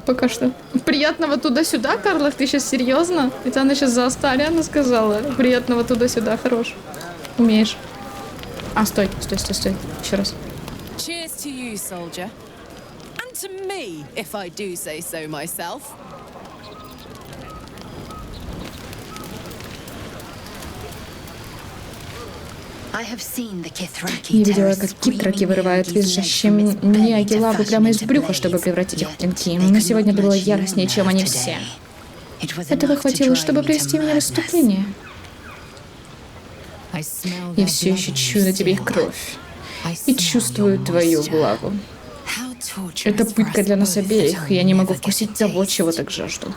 A: Пока что. Приятного туда-сюда, Карлах, ты сейчас серьезно? Это она сейчас за Астариана сказала. Приятного туда-сюда, хорош. Умеешь. А, стой. Еще раз.
C: Cheers to you, soldier. And to me, if I do say so myself.
A: Я видела, как китраки вырывают визжащие мне агилабы прямо из брюха, чтобы превратить их в клинки. Но сегодня было яростнее, чем они все. Этого хватило, чтобы привести меня в выступление. Я все еще чую на тебе их кровь. И чувствую твою влагу. Это пытка для нас обеих, и я не могу вкусить того, чего так жажду.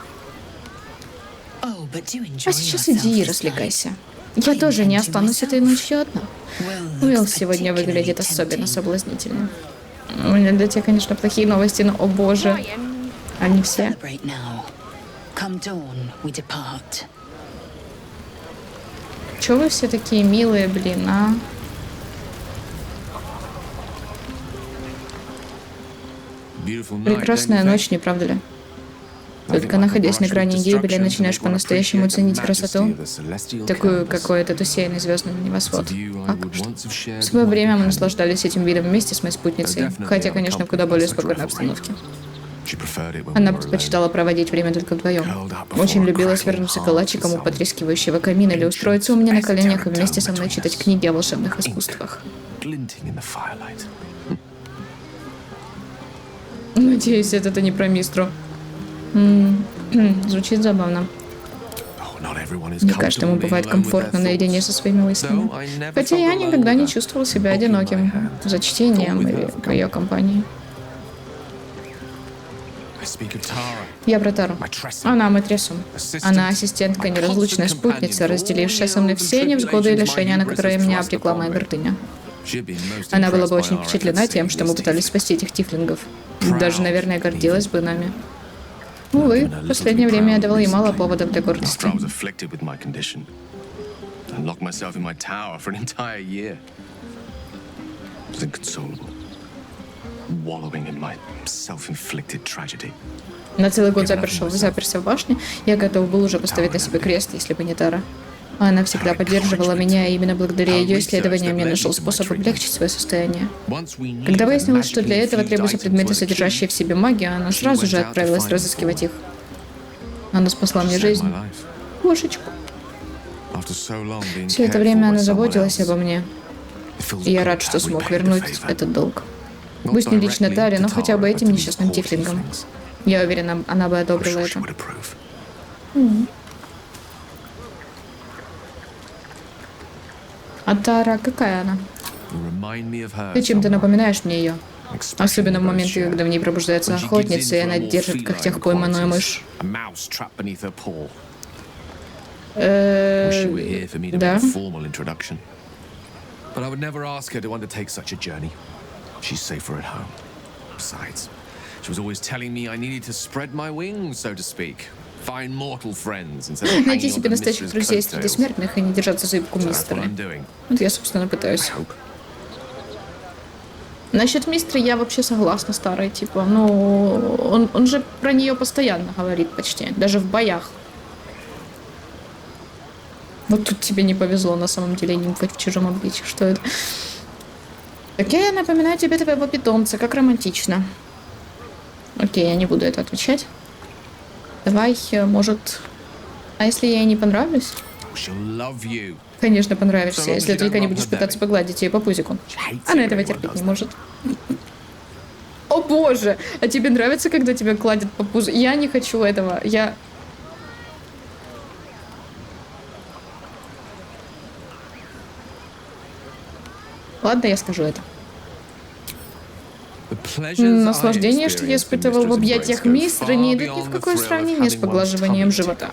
A: А сейчас иди и развлекайся. Я тоже не останусь этой ночью одна. Уилл сегодня выглядит особенно соблазнительным. У меня для тебя, конечно, плохие новости, но, о боже, они все. Чё вы все такие милые, блин, а? Прекрасная ночь, не правда ли? Только находясь на грани гибели, начинаешь по-настоящему ценить красоту, такую, какой этот усеянный звездами небосвод. В свое время мы наслаждались этим видом вместе с моей спутницей, хотя, конечно, в куда более спокойной обстановке. Она предпочитала проводить время только вдвоем. Очень любила свернуться калачиком у потрескивающего камина или устроиться у меня на коленях и вместе со мной читать книги о волшебных искусствах. Надеюсь, это не про Мистру. Звучит забавно. Не каждому бывает комфортно наедине со своими мыслями. Хотя я никогда не чувствовал себя одиноким за чтением или в ее компании. Я про Тару. Она матресу. Она ассистентка, неразлучная спутница, разделившая со мной все невзгоды и лишения, на которые меня обрекла моя гордыня. Она была бы очень впечатлена тем, что мы пытались спасти этих тифлингов. Даже, наверное, гордилась бы нами. Увы, в последнее время я давал ей мало поводов для гордости. На целый год заперся в башне, я готов был уже поставить на себе крест, если бы не Тара. Она всегда поддерживала меня, и именно благодаря ее исследованиям я нашел способ облегчить свое состояние. Когда выяснилось, что для этого требуются предметы, содержащие в себе магию, она сразу же отправилась разыскивать их. Она спасла мне жизнь. Кошечку. Все это время она заботилась обо мне. И я рад, что смог вернуть этот долг. Пусть не лично Таре, но хотя бы этим несчастным тифлингам. Я уверена, она бы одобрила это. А Тара, какая она? Ты чем-то напоминаешь мне ее. Особенно в моменты, когда в ней пробуждается охотница, и она держит в когтях пойманную мышь. Да. Найти себе настоящих друзей среди смертных и не держаться за юбку Мистера. Вот я, собственно, пытаюсь. Насчет Мистера я вообще согласна, старой, типа, ну, он же про нее постоянно говорит почти, даже в боях. Вот тут тебе не повезло, на самом деле, не быть в чужом обличье, что это? Так я напоминаю тебе твоего питомца, как романтично. Окей, я не буду это отвечать. Давай, может... А если я ей не понравлюсь? Конечно, понравишься, если только не будешь пытаться погладить ее по пузику. Она этого терпеть не может. О боже! А тебе нравится, когда тебя гладят по пузику? Я не хочу этого. Ладно, я скажу это. Наслаждение, что я испытывал в объятиях Мистера, не идут ни в какое сравнение с поглаживанием живота.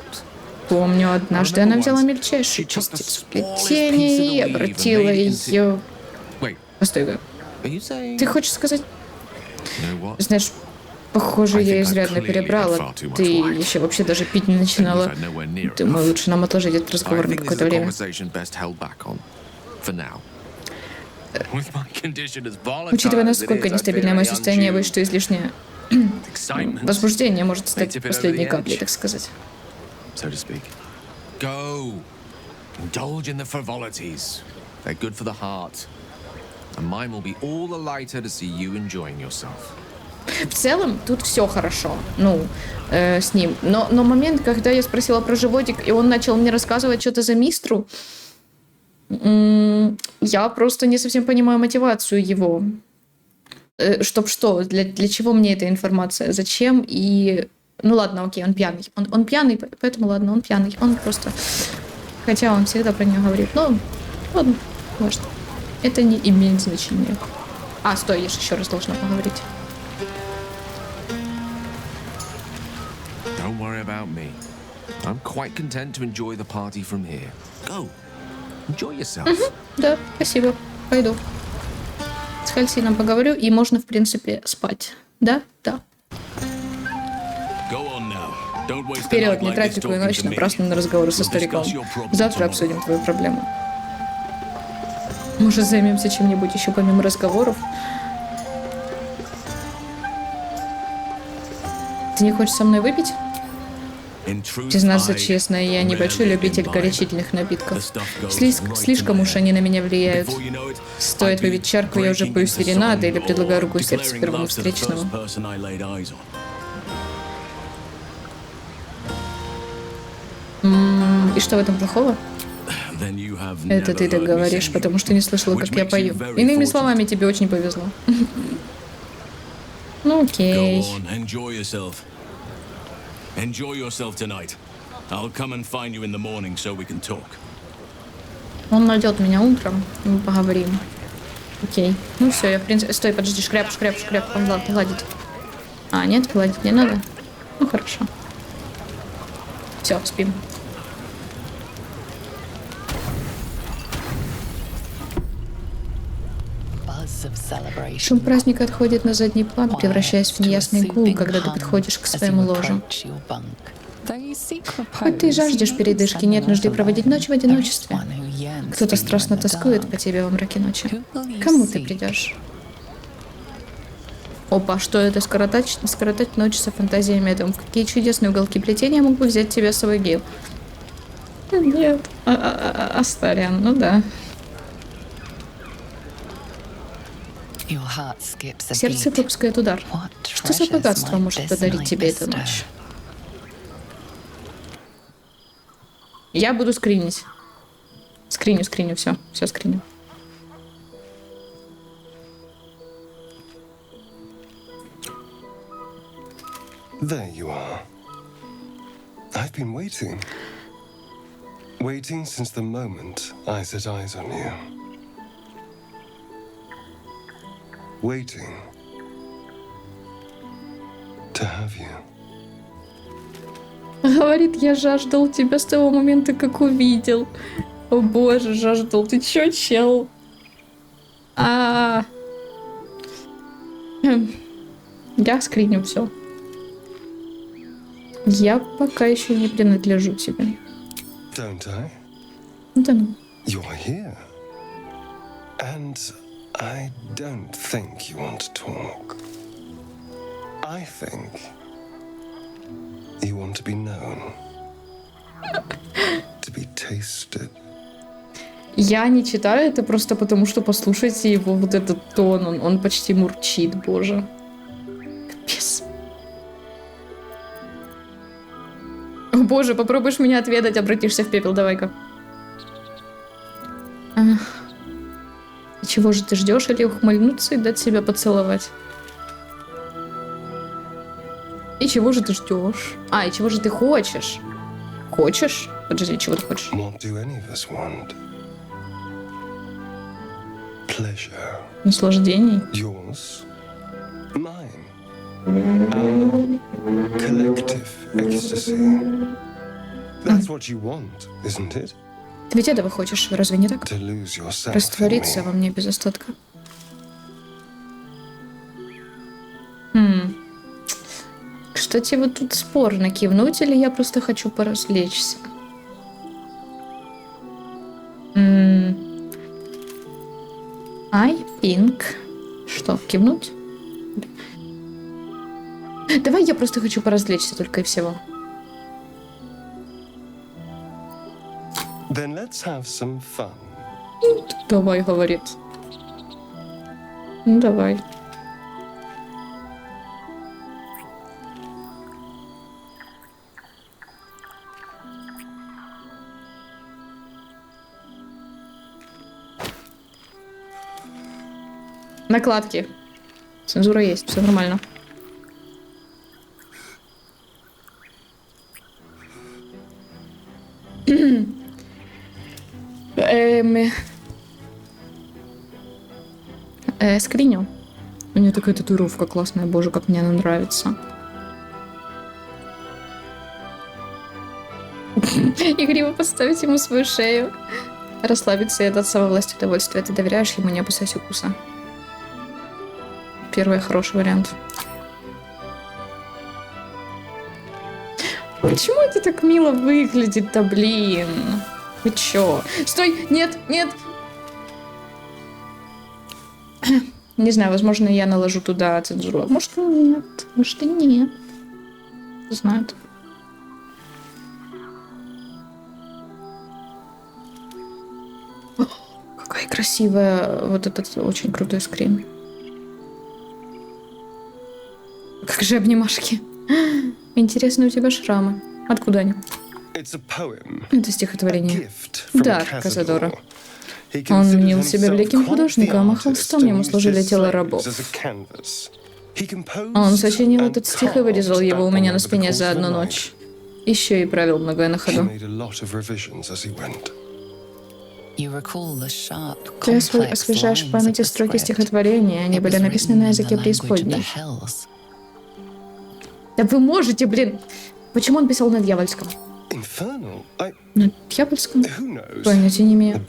A: Помню, однажды она взяла мельчайшую частицу плетения и обратила ее... Постой-ка. Ты хочешь сказать... Знаешь, похоже, я изрядно перебрала. Ты еще вообще даже пить не начинала. Думаю, лучше нам отложить этот разговор на какое-то время. Учитывая, насколько нестабильное мое состояние, боюсь, что излишнее возбуждение может стать последней каплей, так сказать.
F: So to speak. Go. Indulge in the frivolities. They're good for the heart. And mine will be all the lighter to see you enjoying yourself.
A: В целом, тут все хорошо, ну, с ним. Но момент, когда я спросила про животик, и он начал мне рассказывать что-то за Мистру, я просто не совсем понимаю мотивацию его. Чтоб что? Для чего мне эта информация? Зачем? И... Ну ладно, окей, он пьяный. Он пьяный, поэтому ладно, он пьяный. Он просто... Хотя он всегда про нее говорит. Ну, ладно, может. Это не имеет значения. А, стой, я же еще раз должна поговорить.
J: Don't worry about me. I'm quite content to enjoy the party from here. Go. Enjoy yourself.
A: Да, спасибо. Пойду. С Хальсином поговорю, и можно, в принципе, спать. Да? Да. Вперед, не трать такую ночь напрасно на разговоры со стариком. Завтра обсудим твою проблему. Может, займемся чем-нибудь еще помимо разговоров? Ты не хочешь со мной выпить? Признаться честно, я небольшой любитель горячительных напитков. Слишком уж они на меня влияют. Стоит выпить чарку, я уже боюсь винада или предлагаю руку и сердце первому встречному. И что в этом плохого? Это ты так говоришь, потому что не слышала, как я пою. Иными словами, тебе очень повезло. Ну окей.
F: Enjoy yourself tonight. I'll come and find you in the morning so we can talk.
A: Он найдет меня утром, и мы поговорим. Окей. Ну все, я в принципе... Стой, подожди, шкряп, погладит. А, нет, гладить не надо. Ну хорошо. Все, спим. Шум праздника отходит на задний план, превращаясь в неясный гул, когда ты подходишь к своему ложу. Хоть ты и жаждешь передышки, нет нужды проводить ночь в одиночестве. Кто-то страстно тоскует по тебе во мраке ночи. Кому ты придешь? Опа, что это? Скоротать ночь со фантазиями о том, в какие чудесные уголки плетения мог бы взять тебя с собой Гейл. Нет. Астариан, ну да. Сердце пропускает удар. Что за богатство может подарить тебе эта ночь? Я буду скринить. Скриню, все скриню.
G: There you are. I've been waiting. Waiting since the moment I set eyes on you. Waiting to have you.
A: Говорит, я жаждал тебя с того момента, как увидел. О боже, жаждал. Ты чё, чел? Я скриню все. Я пока еще не принадлежу тебе.
G: Don't I?
A: Да ну.
G: You're here. And I don't think you want to talk. I think you want to be known. To be tasted.
A: Я не читаю это просто потому, что послушайте его вот этот тон. Он почти мурчит, боже. Капец. О боже, попробуешь меня отведать, обратишься в пепел, давай-ка. И чего же ты ждешь? Или ухмыльнуться и дать себя поцеловать? И чего же ты ждешь? И чего же ты хочешь? Хочешь? Подожди, чего ты хочешь?
G: What do any of us want? Pleasure.
A: Наслаждений.
G: Yours. Mine. Our collective ecstasy. That's what you want, isn't it?
A: Ты ведь этого хочешь, разве не так?
G: To lose yourself in
A: Раствориться
G: me.
A: во мне без остатка. Кстати, вот тут спорно, кивнуть или я просто хочу поразвлечься. Пинк. Что, кивнуть? Давай я просто хочу поразвлечься только и всего.
G: Then let's have some fun.
A: Давай, говорит. Ну, давай. Накладки. Цензура есть, все нормально. Скриню. У нее такая татуировка классная, боже, как мне она нравится. Игриво подставить ему свою шею. Расслабиться и отдаться во власть удовольствия. Ты доверяешь ему, не опасайся укуса. Первый хороший вариант. Почему это так мило выглядит-то, блин? Вы чё? Стой! Нет! Нет! Не знаю, возможно, я наложу туда цензуру. А может, нет. Может, и нет. Кто знает. О, какая красивая. Вот этот очень крутой скрин. Как же обнимашки. Интересно, у тебя шрамы. Откуда они? Это стихотворение. Дар Казадора. Он мнил себя великим художником, а холстом ему служили тела рабов. Он сочинил этот стих и вырезал его у меня на спине за одну ночь. Еще и правил многое на ходу. Ты освежаешь в памяти строки стихотворения, они были написаны на языке преисподней. Да вы можете, блин! Почему он писал на дьявольском? На дьявольском? Понятия не имею.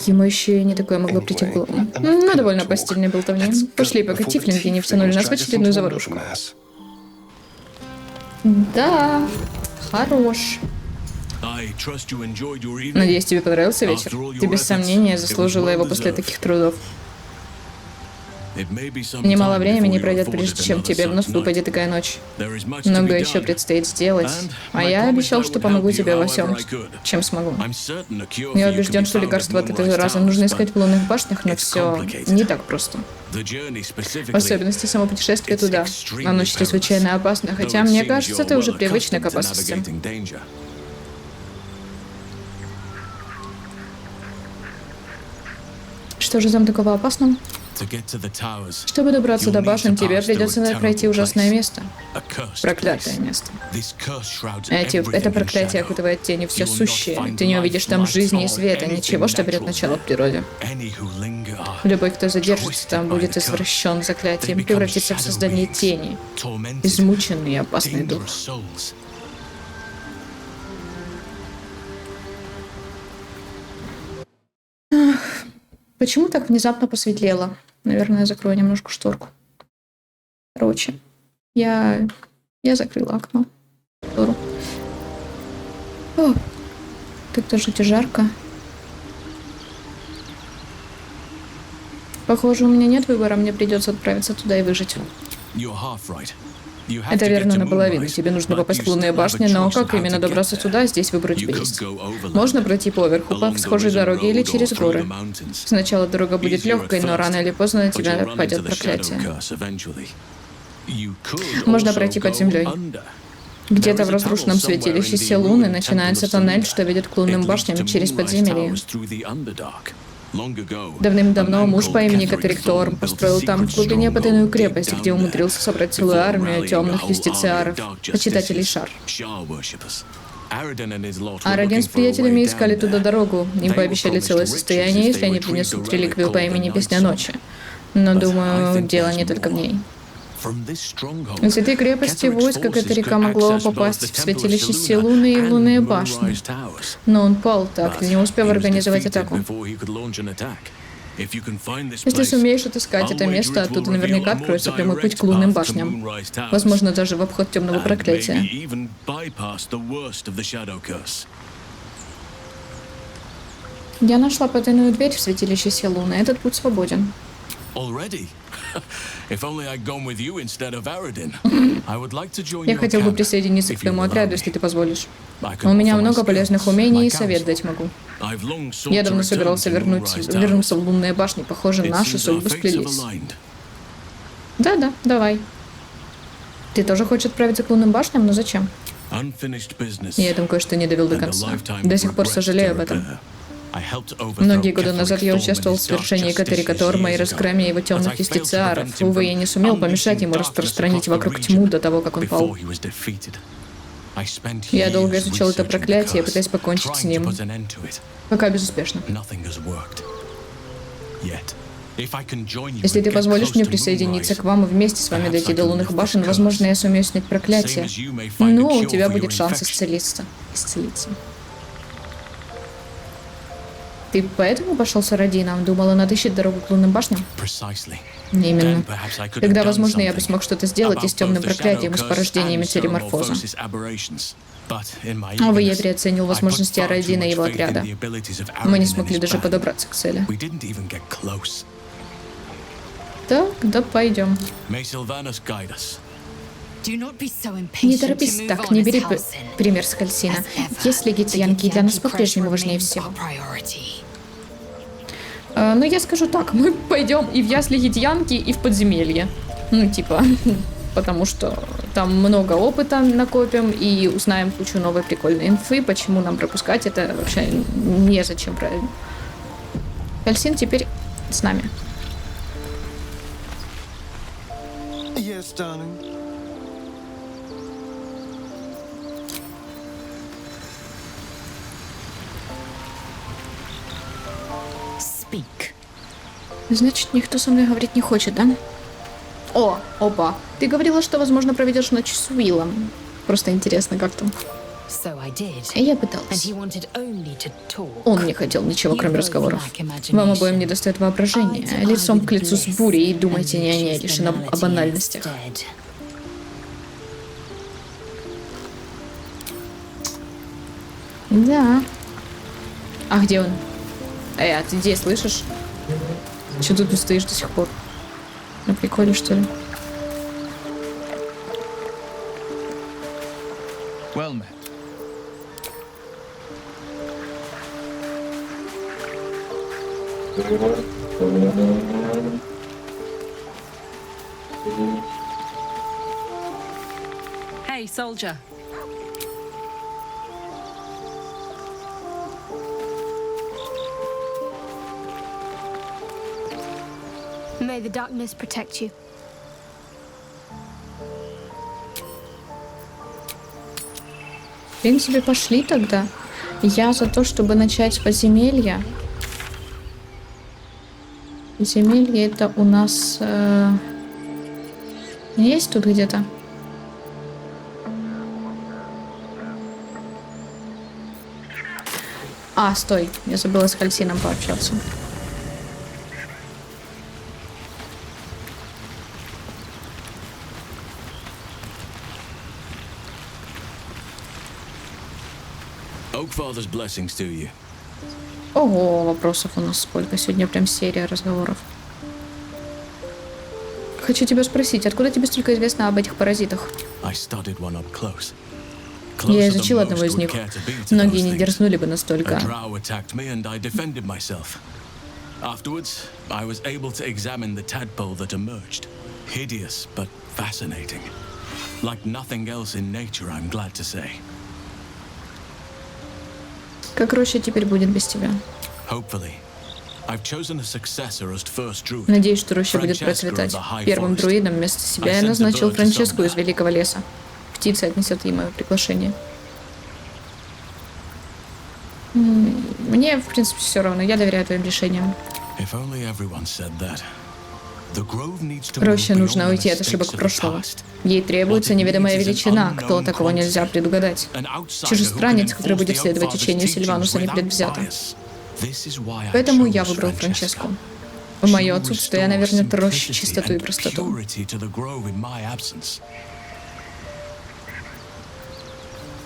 A: Ему еще и не такое могло прийти в голову. Ну, довольно постельной болтовни. Пошли, пока тифлинги не втянули нас в очередную заварушку. Да, хорош. Надеюсь, тебе понравился вечер? Ты без сомнения заслужила его после таких трудов. Немало времени пройдет, прежде чем тебе вновь выпадет такая ночь. Много еще предстоит сделать. А я обещал, что помогу тебе во всем, чем смогу. Я убежден, что лекарства от этой заразы нужно искать в лунных башнях, но все не так просто. В особенности само путешествие туда. Оно чрезвычайно опасно, хотя мне кажется, ты уже привычна к опасностям. Что же там такого опасного? Чтобы добраться до башен, тебе придется пройти ужасное место. Проклятое место. Это проклятие окутывает тени все сущее. Ты не увидишь там жизни и света, ничего, что берет начало в природе. Любой, кто задержится там, будет извращен заклятием, превратится в создание тени. Измученный и опасный дух. Почему так внезапно посветлело? Наверное, я закрою немножко шторку. Короче, я закрыла окно. Штору. О, тут тоже жарко. Похоже, у меня нет выбора, мне придется отправиться туда и выжить. Это верно наполовину. Тебе нужно попасть в лунные башни, но как именно добраться туда, здесь выбор у тебя есть. Можно пройти поверху, по схожей дороге или через горы. Сначала дорога будет легкой, но рано или поздно на тебя падет проклятие. Можно пройти под землей. Где-то в разрушенном святилище Луны начинается тоннель, что ведет к лунным башням через подземелье. Давным-давно муж по имени Катерик Торм построил там в глубине потайную крепость, где умудрился собрать целую армию темных юстициаров, почитателей Шар. Арадин с приятелями искали туда дорогу, им пообещали целое состояние, если они принесут реликвию по имени Песня Ночи. Но, думаю, дело не только в ней. Из этой крепости войско Катерика могло попасть в святилище Силуны и лунные башни. Но он пал так, не успев организовать атаку. Если сумеешь отыскать это место, оттуда наверняка откроется прямой путь к лунным башням. Возможно, даже в обход темного проклятия. Я нашла потайную дверь в святилище Силуны. Этот путь свободен. Я хотел бы присоединиться к твоему отряду, если ты позволишь. У меня много полезных умений и совет дать могу. Я давно собирался вернуться в лунные башни. Похоже, наши судьбы сплелись. Да, давай. Ты тоже хочешь отправиться к лунным башням, но зачем? Я там кое-что не довел до конца. До сих пор сожалею об этом. Многие годы назад я участвовал в свержении Катерика Торма и разгроме его темных юстициаров. Увы, я не сумел помешать ему распространить вокруг тьму до того, как он пал. Я долго изучал это проклятие, пытаясь покончить с ним. Пока безуспешно. Если ты позволишь мне присоединиться к вам и вместе с вами дойти до лунных башен, возможно, я сумею снять проклятие. Ну, у тебя будет шанс исцелиться. Ты поэтому пошел с Арадином? Думал, он отыщет дорогу к лунным башням? Именно. Тогда, возможно, я бы смог что-то сделать и с темным проклятием, и с порождением метеориморфоза. А в ядре оценил возможности Арадина и его отряда. Мы не смогли даже подобраться к цели. Так, да пойдем. Не торопись так, не бери пример с Хальсина. Если гитьянки для нас по-прежнему важнее всего. Ну, я скажу так, мы пойдем и в ясли гитьянки, и в подземелье. Ну, типа, потому что там много опыта накопим и узнаем кучу новой прикольной инфы. Почему нам пропускать это вообще незачем, правильно? Хальсин теперь с нами.
G: Yes, darling.
A: Значит, никто со мной говорить не хочет, да? О, опа. Ты говорила, что, возможно, проведешь ночь с Уиллом. Просто интересно, как там. Я пыталась. Он не хотел ничего, кроме разговоров. Вам обоим не достает воображения. Лицом к лицу с бурей и думайте не о ней, лишь о банальностях. Да. А где он? А ты где, слышишь? Че тут не стоишь до сих пор? На приколе, что ли?
J: Well met.
C: Hey, soldier.
D: May the darkness protect you.
A: В принципе, пошли тогда. Я за то, чтобы начать с подземелья. Подземелье это у нас... Есть тут где-то? А, стой. Я забыла с Хальсином пообщаться.
F: Oakfather's blessings to you.
A: Ого, вопросов у нас сколько. Сегодня прям серия разговоров. Хочу тебя спросить, откуда тебе столько известно об этих паразитах? Я изучил одного из них. Многие не дерзнули бы настолько.
F: Afterwards, I was able to examine the tadpole that emerged. Hideous, but fascinating. Like nothing else in nature, I'm glad to say.
A: Как Роща теперь будет без тебя? Надеюсь, что Роща будет процветать. Первым друидом вместо себя я назначил Франческу из Великого Леса. Птица отнесет ей мое приглашение. Мне, в принципе, все равно. Я доверяю твоим решениям. Роще нужно уйти от ошибок прошлого. Ей требуется неведомая величина, кто такого нельзя предугадать. Чужестранец, который будет следовать учению Сильвануса, не предвзято. Поэтому я выбрал Франческу. В мое отсутствие она вернет Роще чистоту и простоту.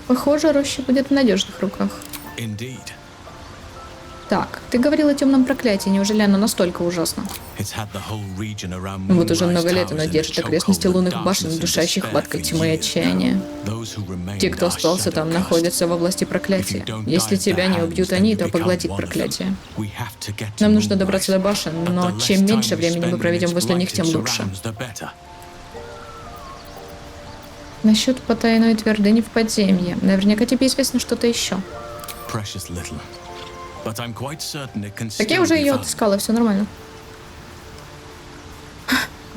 A: Похоже, Роща будет в надежных руках. Так, ты говорил о темном проклятии. Неужели оно настолько ужасно? Вот уже много лет оно держит окрестности лунных башен, душащих хваткой тьмы и отчаяния. Те, кто остался там, находятся во власти проклятия. Если тебя не убьют они, то поглотит проклятие. Нам нужно добраться до башен, но чем меньше времени мы проведем возле них, тем лучше. Насчет потайной твердыни в подземье. Наверняка тебе известно что-то еще.
F: but I'm quite certain it can
A: Так я
F: still
A: уже
F: be
A: ее
F: found.
A: отыскала, все нормально.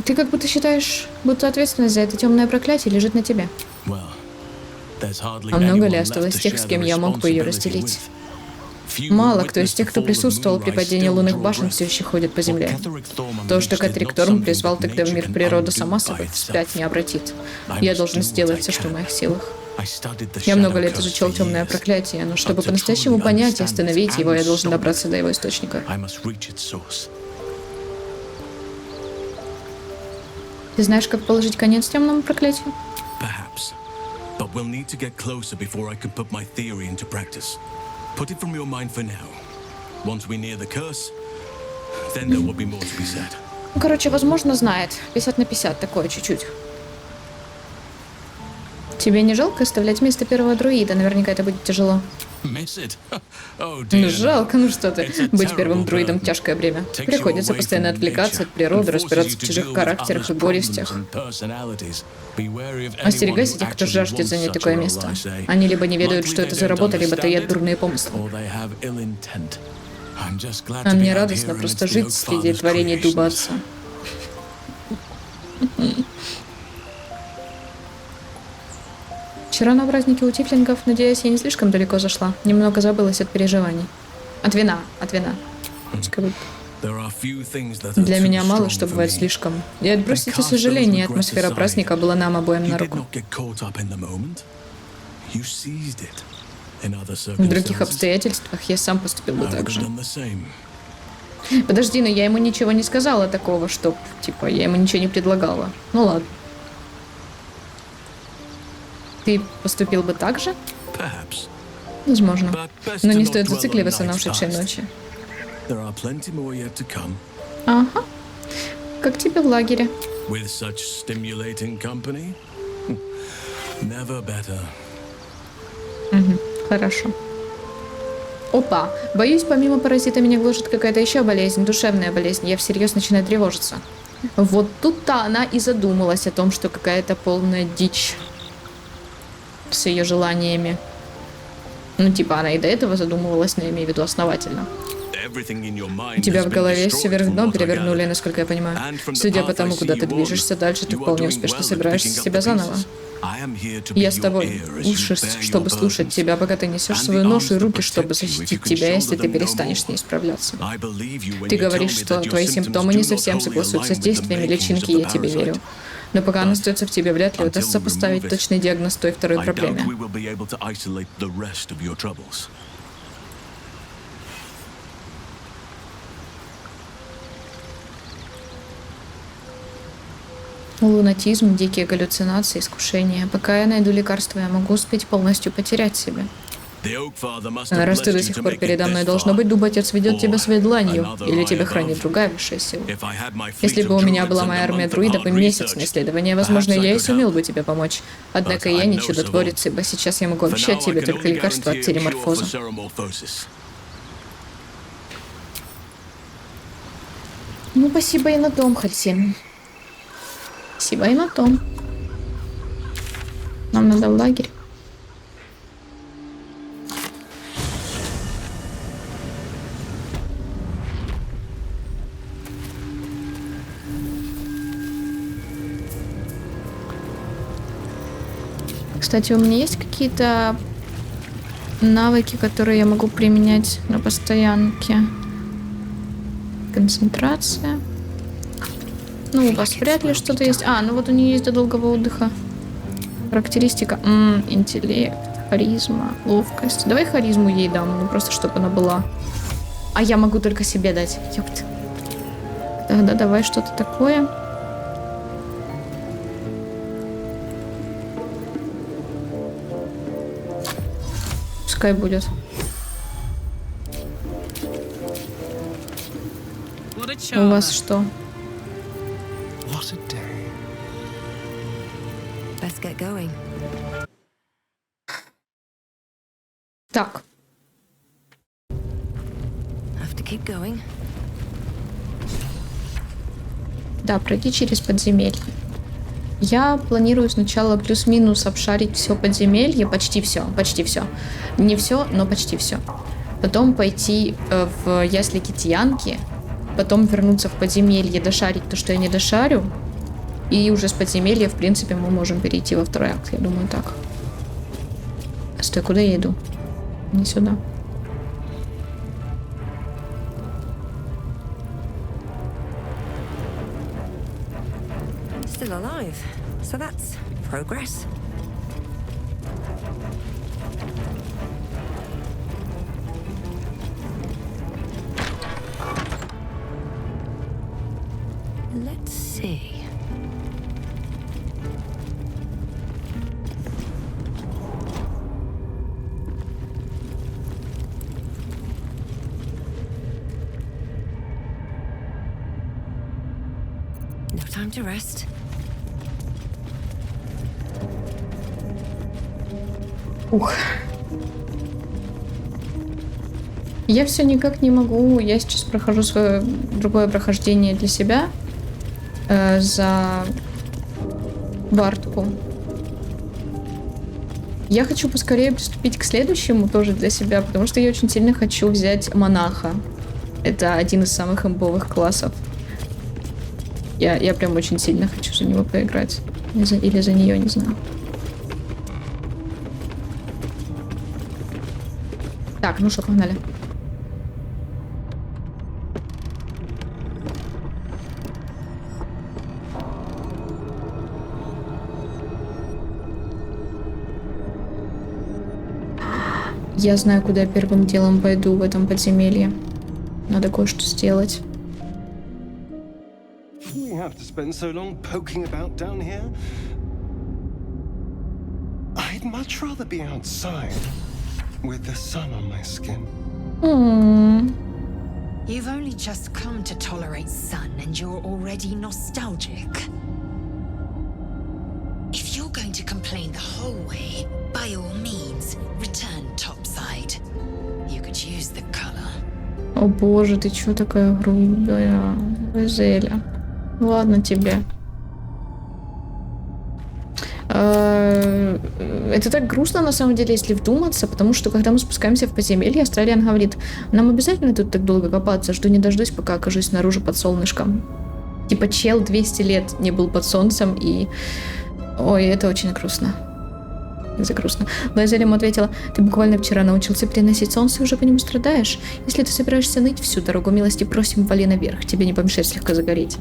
A: Ты как будто считаешь, будто ответственность за это темное проклятие лежит на тебе.
F: Well, there's hardly
A: А много
F: anyone
A: ли
F: left
A: осталось
F: to
A: тех,
F: share
A: с
F: the
A: кем я мог бы ее
F: responsibility
A: разделить?
F: with. Few who
A: Мало кто из
F: witnessed
A: тех, кто
F: the fall of
A: присутствовал при
F: Moonrise
A: падении
F: still
A: лунных
F: draw
A: башен,
F: breath.
A: все еще ходят по земле.
F: What Ketheric Thorm
A: То, что
F: unleashed is
A: Катрик
F: not
A: Торм
F: something
A: призвал
F: that
A: тогда в
F: nature
A: мир
F: can
A: природы
F: undo
A: сама
F: by
A: собой,
F: itself.
A: вспять не обратит.
F: I
A: Я
F: must
A: должен
F: do
A: сделать
F: what
A: все,
F: I
A: что в
F: can.
A: моих силах.
F: I studied the
A: Я много
F: Shadow
A: лет
F: Curse
A: изучал
F: for
A: темное
F: years.
A: проклятие, но чтобы
F: But to
A: по-настоящему
F: truly
A: понять и
F: understand
A: остановить
F: it
A: его, я
F: and
A: должен
F: stop
A: добраться
F: it,
A: до его источника.
F: I must reach its source.
A: Ты знаешь, как положить конец темному проклятию?
F: Perhaps. But we'll need to get closer before I can put my theory into practice. Put it from your mind for now. Once we near the curse, then there will be more to be said.
A: Ну, короче, возможно, знает. 50 на 50, такое чуть-чуть. Тебе не жалко оставлять место первого друида? Наверняка это будет тяжело.
F: Miss it? Oh
A: Ну,
F: dear.
A: жалко, ну что ты.
F: It's a
A: Быть первым
F: terrible
A: друидом
F: burden.
A: тяжкое бремя.
F: Takes you
A: Приходится
F: away
A: постоянно
F: from
A: отвлекаться
F: nature
A: от природы,
F: and forces
A: разбираться
F: you
A: в
F: to
A: чужих
F: deal with
A: характерах и
F: others'
A: горестях.
F: problems and personalities. Be wary of anyone
A: Остерегайся
F: who
A: тех, кто
F: actually
A: жаждет
F: wants
A: занять
F: such
A: такое
F: a role,
A: место.
F: I say.
A: Они либо не ведают,
F: Likely
A: что
F: they
A: это
F: don't
A: за работа, либо
F: understand
A: таят
F: it,
A: дурные помыслы.
F: or they have ill intent. I'm just glad
A: А
F: to be
A: мне
F: out
A: радостно
F: here and
A: просто
F: it's the
A: жить
F: Oak
A: среди
F: Father's
A: творений дуба
F: creations.
A: отца. Вчера на празднике у тифлингов, надеюсь, я не слишком далеко зашла. Немного забылась от переживаний. От вина. Пускай будет.
F: There are few things that are
A: Для
F: too
A: меня мало
F: strong
A: что
F: for
A: бывает
F: me.
A: слишком. И отбросите сожаление, атмосфера праздника была нам обоим на
F: You did
A: руку.
F: not get caught up in the moment. You seized it. In other
A: В других
F: circumstances,
A: обстоятельствах я сам поступил бы
F: I would
A: так
F: have
A: же.
F: done the same.
A: Подожди, но я ему ничего не сказала такого, чтоб, типа, я ему ничего не предлагала. Ну ладно. Ты поступил бы так же?
F: Perhaps.
A: Возможно.
F: But best
A: Но
F: to
A: не
F: not
A: стоит
F: dwell on
A: зацикливаться на
F: nights
A: ушедшей
F: past.
A: ночи.
F: There are plenty more yet to come.
A: Ага. Как тебе в лагере?
F: With such stimulating company? Never better.
A: Хорошо. Опа. Боюсь, помимо паразита меня гложет какая-то еще болезнь, душевная болезнь. Я всерьез начинаю тревожиться. Вот тут-то она и задумалась о том, что какая-то полная дичь с ее желаниями. Ну, типа, она и до этого задумывалась, но я имею в виду основательно.
F: Everything in your
A: У
F: mind
A: тебя
F: has
A: в
F: been
A: голове все
F: destroyed
A: вверх
F: from
A: дном
F: what I
A: перевернули,
F: gathered.
A: насколько я понимаю.
F: And from the
A: Судя по
F: path I
A: тому, куда
F: see
A: ты
F: you
A: движешься
F: on,
A: дальше, ты
F: you are
A: вполне
F: doing
A: успешно
F: well at
A: собираешься
F: picking up
A: себя
F: the
A: заново.
F: pieces. I am here to be
A: Я с
F: your
A: тобой.
F: ear as you
A: Уши,
F: bear
A: чтобы
F: your
A: слушать
F: burdens.
A: тебя, пока ты несешь
F: And
A: свою
F: the
A: ношу, и
F: arms that
A: руки, чтобы
F: protect you if
A: защитить
F: you can
A: тебя,
F: shoulder
A: если ты
F: them no
A: перестанешь
F: more.
A: с ней справляться.
F: I believe you when
A: Ты
F: you tell
A: говоришь,
F: me
A: что
F: that your
A: твои
F: symptoms
A: симптомы
F: do
A: не
F: not
A: совсем
F: wholly
A: согласуются
F: align
A: с
F: with the
A: действиями
F: makings
A: личинки,
F: of
A: я
F: the
A: тебе верю.
F: parasite.
A: Но пока она
F: But
A: остается в тебе, вряд ли
F: until
A: удастся
F: we
A: поставить
F: remove it,
A: точный диагноз той второй
F: I doubt
A: проблеме.
F: we will be able to isolate the rest of your troubles.
A: Лунатизм, дикие галлюцинации, искушения. Пока я найду лекарство, я могу успеть полностью потерять себя.
F: The Oak Father must have
A: Раз ты
F: blessed
A: до
F: you
A: сих
F: to
A: пор
F: make it
A: передо мной,
F: this
A: должно
F: far.
A: быть, Дуб Отец ведет тебя своей дланью,
F: Another
A: или
F: eye
A: тебя
F: above.
A: хранит другая высшая сила.
F: If I had my fleet
A: Если бы
F: of
A: у меня
F: druids
A: была
F: and
A: моя
F: a
A: армия
F: month of
A: друидов и
F: hard
A: месяц
F: research,
A: на исследование, возможно,
F: perhaps I
A: я и
F: could
A: сумел
F: help.
A: бы тебе помочь. Однако
F: But
A: я
F: I'm
A: не
F: no
A: чудотворец,
F: savant.
A: ибо сейчас я могу
F: For
A: обещать
F: now, I
A: тебе
F: can
A: только
F: only
A: лекарство от
F: guarantee a cure for
A: тереморфоза.
F: ceramorphosis.
A: Ну, спасибо и на том, Хальсин. Спасибо и на том. Нам надо в лагерь. Кстати, у меня есть какие-то навыки, которые я могу применять на постоянке? Концентрация. Ну, у вас вряд ли что-то есть. А, ну вот у нее есть до долгого отдыха. Характеристика. Интеллект, харизма, ловкость. Давай харизму ей дам, ну просто чтобы она была. А я могу только себе дать. Ёпт. Тогда давай что-то такое. Пускай будет. У вас что?
G: What a day.
C: Let's get going.
A: Так.
C: Have to keep going.
A: Да, пройти через подземелье. Я планирую сначала плюс-минус обшарить все подземелье, почти все. Не все, но почти все. потом пойти в ясли китаянки, потом вернуться в подземелье, дошарить то, что я не дошарю, и уже с подземелья, в принципе, мы можем перейти во второй акт, я думаю, так. Стой, куда я иду? Не сюда.
K: Still alive, so that's progress. Let's see. No time to rest.
A: Ух. Я все никак не могу. Я сейчас прохожу свое другое прохождение для себя за Бартку. Я хочу поскорее приступить к следующему тоже для себя, потому что я очень сильно хочу взять монаха. Это один из самых имбовых классов. Я прям очень сильно хочу за него поиграть. Или за нее, не знаю. Так, ну что, погнали. Я знаю, куда я первым делом пойду в этом подземелье. Надо кое-что сделать.
G: You have to spend so long poking about down here. I'd much rather be outside with the sun on my skin.
E: You've only just come to tolerate sun and you're already nostalgic. If you're going to complain the whole way, by all means, return topside. You could use the color.
A: О боже, ты чё такая грубая, Зеля? Ладно тебе. Это так грустно, на самом деле, если вдуматься, потому что, когда мы спускаемся в подземелье, Астралиан говорит, нам обязательно тут так долго копаться, жду не дождусь, пока окажусь снаружи под солнышком. Типа, чел 200 лет не был под солнцем, и... Ой, это очень грустно. Это грустно. Лайзель ему ответила, ты буквально вчера научился переносить солнце и уже по нему страдаешь. Если ты собираешься ныть всю дорогу, милости просим, вали наверх, тебе не помешает слегка загореть.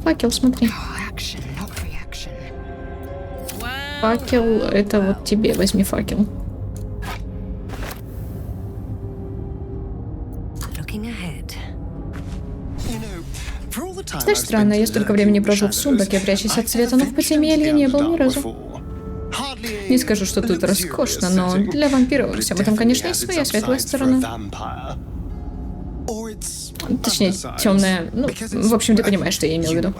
A: Факел, смотри. Факел, это вот тебе, возьми факел. Знаешь, странно, я столько времени прожил в сумраке, прячась от света, но в подземелье не был ни разу. Не скажу, что тут роскошно, но для вампира во всем этом, конечно, есть своя светлая сторона. Точнее, темная. Ну, в общем, ты понимаешь, что я имел в виду.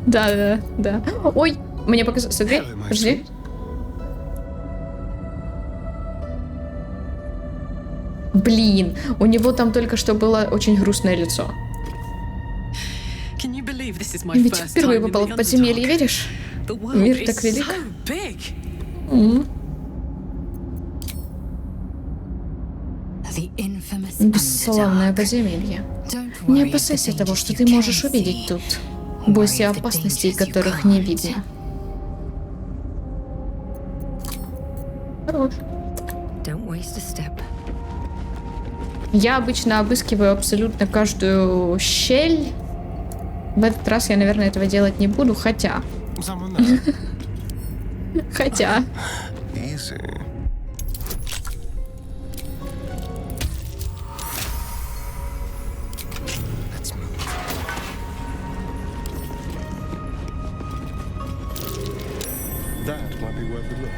A: Да. Ой, мне показалось. Смотри, подожди. Блин, у него там только что было очень грустное лицо. Ведь впервые попал в подземелье, веришь? Мир так велик. Бесславное подземелье. Не опасайся того, что ты можешь увидеть тут. Бойся опасностей, которых не видно. Хорош. Я обычно обыскиваю абсолютно каждую щель. В этот раз я, наверное, этого делать не буду, хотя... Хотя...
G: That might be worth a look.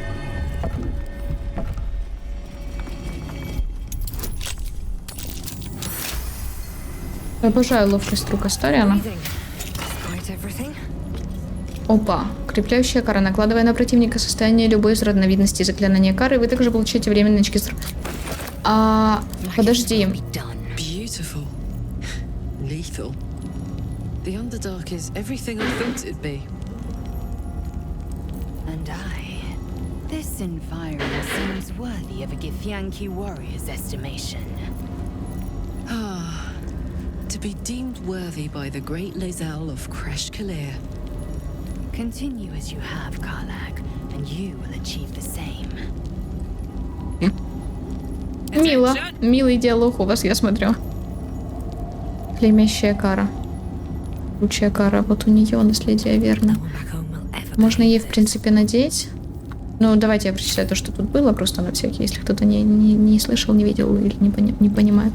A: Обожаю ловкость рук Астариана. Опа. Укрепляющая кара. Накладывая на противника состояние любой из разновидностей заклинания кары, вы также получаете временные очки. Подожди.
E: This environment seems worthy of a Githyanki warrior's estimation.
C: Ah, to be deemed worthy by the great Lae'zel of Kresh Kalir.
E: Continue as you have, Karlach, and you will achieve the same.
A: Мило. Милый диалог у вас, я смотрю. Клеймящая кара. Лучшая кара. Вот у нее наследие верно. Можно ей, в принципе, надеть. Ну, давайте я прочитаю то, что тут было, просто на всякий, если кто-то не слышал, не видел или не понимает.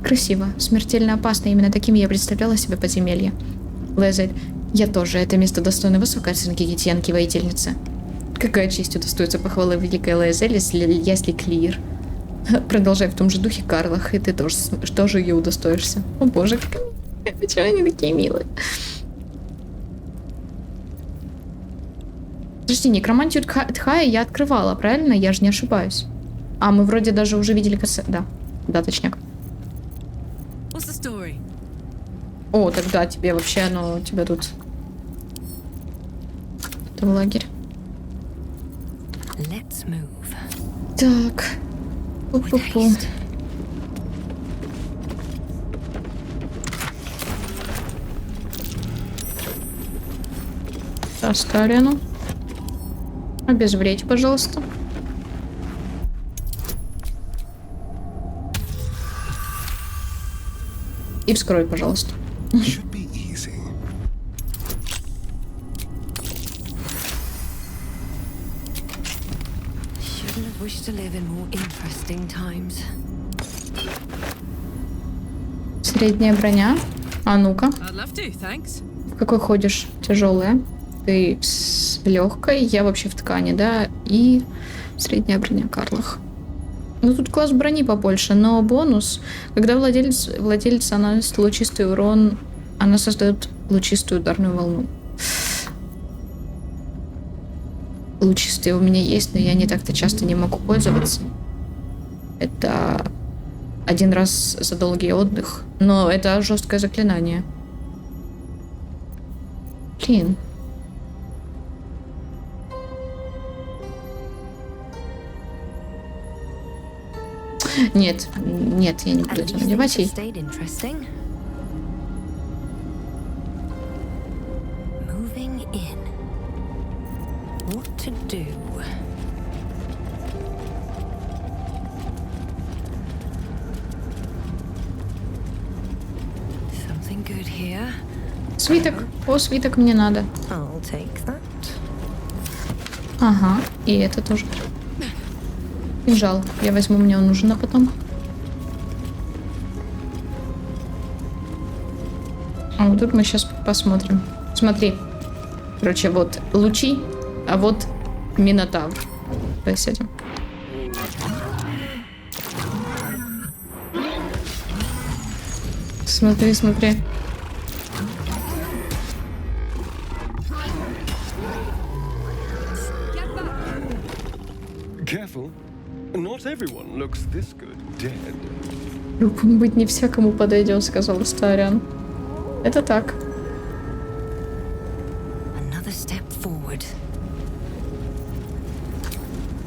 A: Красиво. Смертельно опасно. Именно таким я представляла себе подземелье. Лезель. Я тоже. Это место достойно высокой оценки гитьянки воительницы. Какая честь удостоится похвалы великой Лезель, если Клир. Продолжай в том же духе, Карлах, и ты тоже ее удостоишься. О боже, почему они такие милые? Подожди, некромантию Тхая я открывала, правильно? Я же не ошибаюсь. А, мы вроде даже уже видели Да, точняк. О, тогда тебе вообще, у тебя тут... Это в лагерь. Так. Пу-пу-пу. Астариану. Обезвредь, пожалуйста. И вскрой, пожалуйста. Средняя броня. А ну-ка. В какой ходишь? Тяжелая. Ты с легкой. Я вообще в ткани, да? И средняя броня Карлах. Ну тут класс брони побольше, но бонус. Когда владелец наносит лучистый урон, она создает лучистую ударную волну. Лучистые у меня есть, но я не так-то часто не могу пользоваться. Это один раз за долгий отдых. Но это жесткое заклинание. Блин. Нет, я не буду это надевать ей. Свиток. О, свиток мне надо. Ага, и это тоже. Кинжал. Я возьму, мне он нужен, а потом. А вот тут мы сейчас посмотрим. Смотри. Короче, вот лучи, а вот Минотавр. Давай сядем. Смотри, смотри.
G: Careful. Not everyone looks this good dead.
A: Любым быть не всякому подойдет, сказал Астариан. Это так.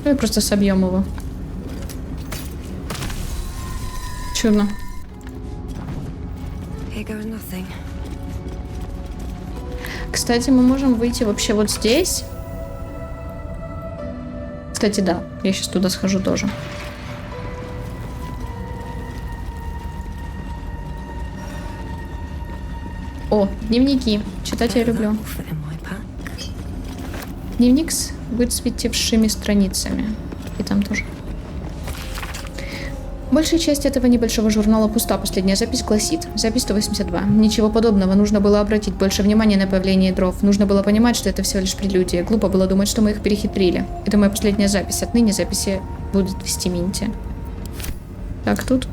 A: Ну и просто собьем его. Чудно. Кстати, мы можем выйти вообще вот здесь. Кстати, да. Я сейчас туда схожу тоже. О, дневники. Читать я люблю. Дневник с выцветевшими страницами. И там тоже. Большая часть этого небольшого журнала пуста. Последняя запись гласит. Запись 182. Ничего подобного. Нужно было обратить больше внимания на появление дров. Нужно было понимать, что это всего лишь прелюдия. Глупо было думать, что мы их перехитрили. Это моя последняя запись. Отныне записи будут в Стиминте. Так, тут.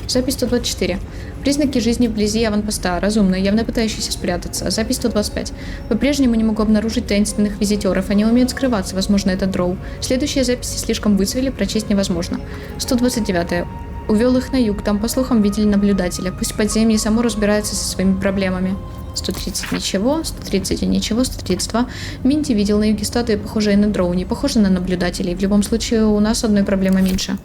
A: Запись 124. Признаки жизни вблизи аванпоста. Разумные, явно пытающиеся спрятаться. Запись 125. По-прежнему не могу обнаружить таинственных визитеров. Они умеют скрываться. Возможно, это дроу. Следующие записи слишком выцвели, прочесть невозможно. 129. Увел их на юг. Там, по слухам, видели наблюдателя. Пусть подземье само разбирается со своими проблемами. 130 ничего, 130 и ничего, 132. Минти видел на юге статуи, похожие на дроу, не похожи на наблюдателей. В любом случае, у нас одной проблемы меньше.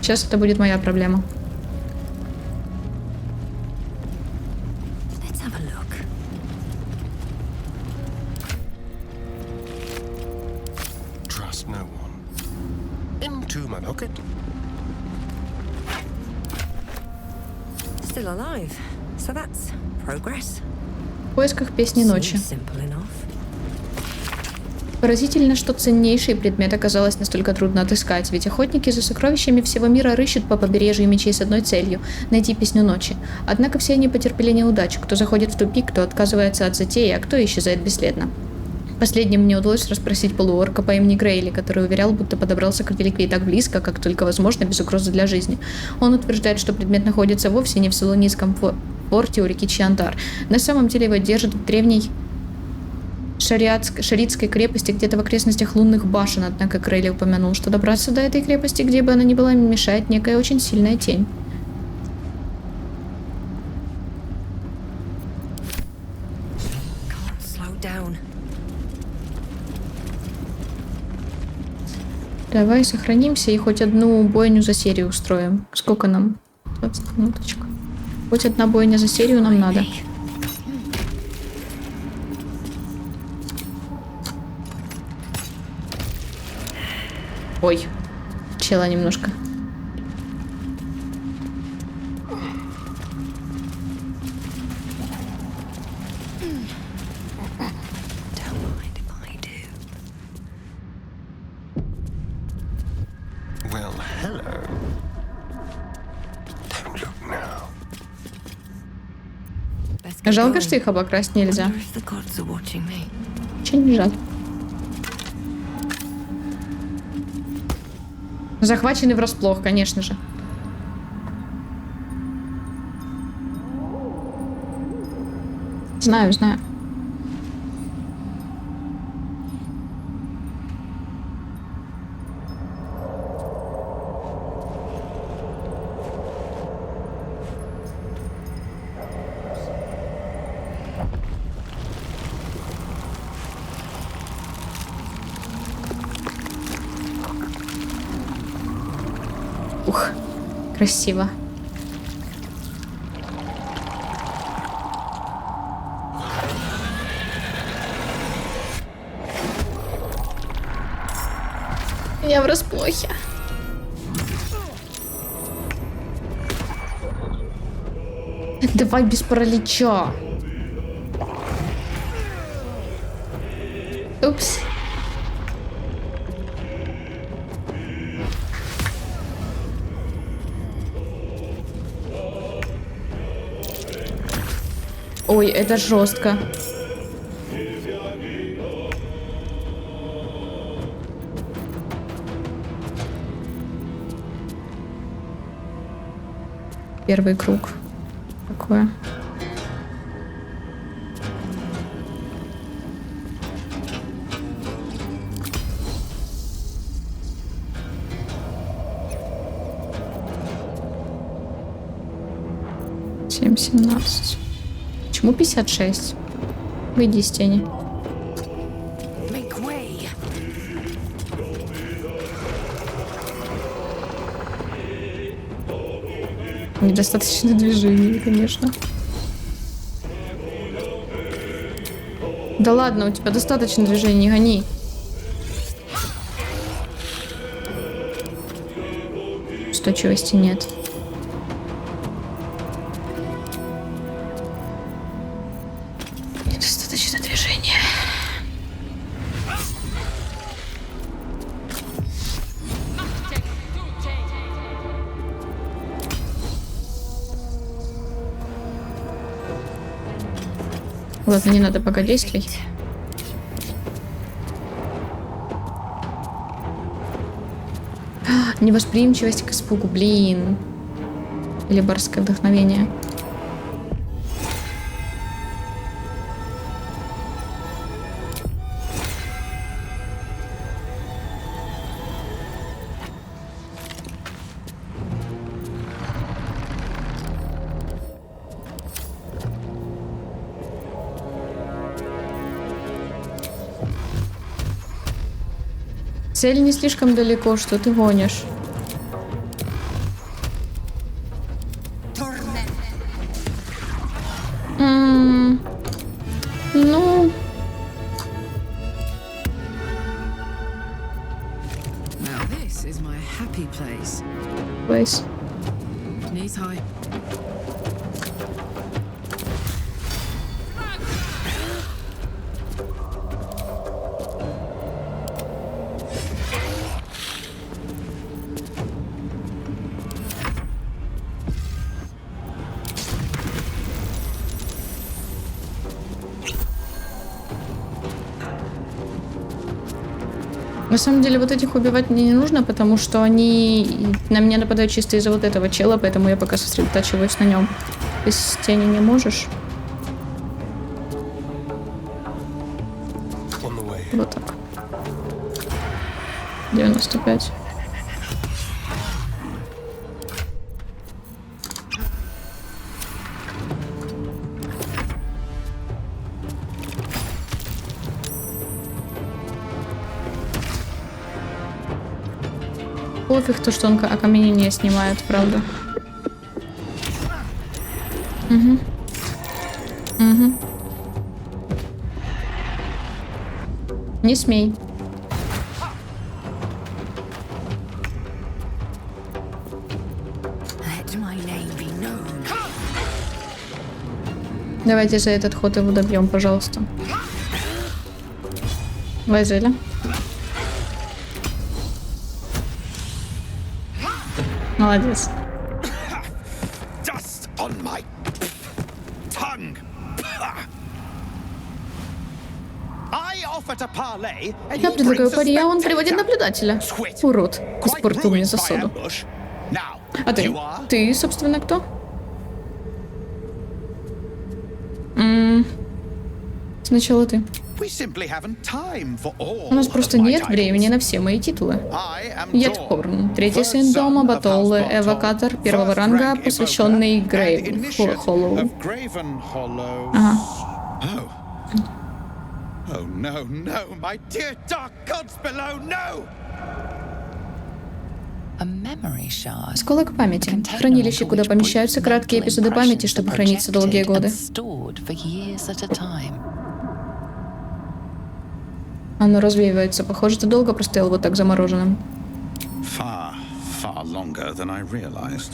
A: Сейчас это будет моя проблема.
K: Let's have a look.
G: Trust no one. Into my pocket.
K: Still alive. So that's progress.
A: В поисках песни ночи.
K: Seems simple enough.
A: Поразительно, что ценнейший предмет оказалось настолько трудно отыскать, ведь охотники за сокровищами всего мира рыщут по побережью мечей с одной целью – найти песню ночи. Однако все они потерпели неудачу, кто заходит в тупик, кто отказывается от затеи, а кто исчезает бесследно. Последним мне удалось расспросить полуорка по имени Грейли, который уверял, будто подобрался к реликвии так близко, как только возможно, без угрозы для жизни. Он утверждает, что предмет находится вовсе не в Солонийском форте у реки Чиантар. На самом деле его держат в древней шаритской крепости где-то в окрестностях лунных башен, однако Грейли упомянул, что добраться до этой крепости, где бы она ни была, мешает некая очень сильная тень.
K: Can't slow down.
A: Давай сохранимся и хоть одну бойню за серию устроим. Сколько нам? 20 минуточку. Хоть одна бойня за серию нам надо. Ой, чела немножко.
K: Don't mind if I do.
G: Well, hello. Don't look now.
K: Let's get
A: Жалко,
K: going.
A: что их обокрасть нельзя.
K: Wonder if the gods are watching me.
A: Очень жаль. Захвачены врасплох, конечно же. Знаю, знаю. Ух, красиво. Я врасплохе. Давай без паралича. Упс. Ой, это жестко. Первый круг. Такое. Семь, 17. Почему 56? Выйди из тени.
K: Make way.
A: Недостаточно движений, конечно. Да ладно, у тебя достаточно движений, не гони. Устойчивости нет. Недостаточно движения. Ладно, не надо пока действовать. Невосприимчивость к испугу, блин. Или барское вдохновение. Цель не слишком далеко, что ты гонишь? Ну...
K: Now this is my happy place.
A: Place.
K: Knees high.
A: На самом деле, вот этих убивать мне не нужно, потому что они на меня нападают чисто из-за вот этого чела, поэтому я пока сосредотачиваюсь на нем. Ты с тени не можешь? Вот так. 95. Пофиг, то, что он окаменение снимает, правда. Угу. Угу. Не смей.
K: Let my name be known.
A: Давайте за этот ход его добьем, пожалуйста. Вайзеля. Молодец.
I: Dust on my tongue. I offer to parley, and
A: Я
I: he
A: предлагаю
I: brings a
A: пари, а он приводит
I: spectator.
A: наблюдателя. Урод. Испортил мне засаду.
I: Now,
A: А ты?
I: you are?
A: Ты, собственно, кто? Сначала ты.
I: We simply haven't time for all
A: У нас просто
I: of my
A: нет
I: titles.
A: времени на все мои титулы.
I: I am
A: Ядхорн,
I: Dorn,
A: третий
I: first
A: сын дома
I: son of
A: Батоллы,
I: House Bartol,
A: эвокатор первого
I: first
A: ранга,
I: rank
A: посвященный
I: evoker,
A: Грейвен
I: and initiate
A: Холлоу.
I: of Graven Hollow.
A: Ага.
I: Oh no, no, my dear dark gods below, no!
E: A memory shard.
A: Осколок памяти. Хранилище, куда помещаются краткие эпизоды памяти, чтобы храниться долгие годы. Оно развеивается. Похоже, ты долго простоял вот так замороженным.
I: Far longer than I realized.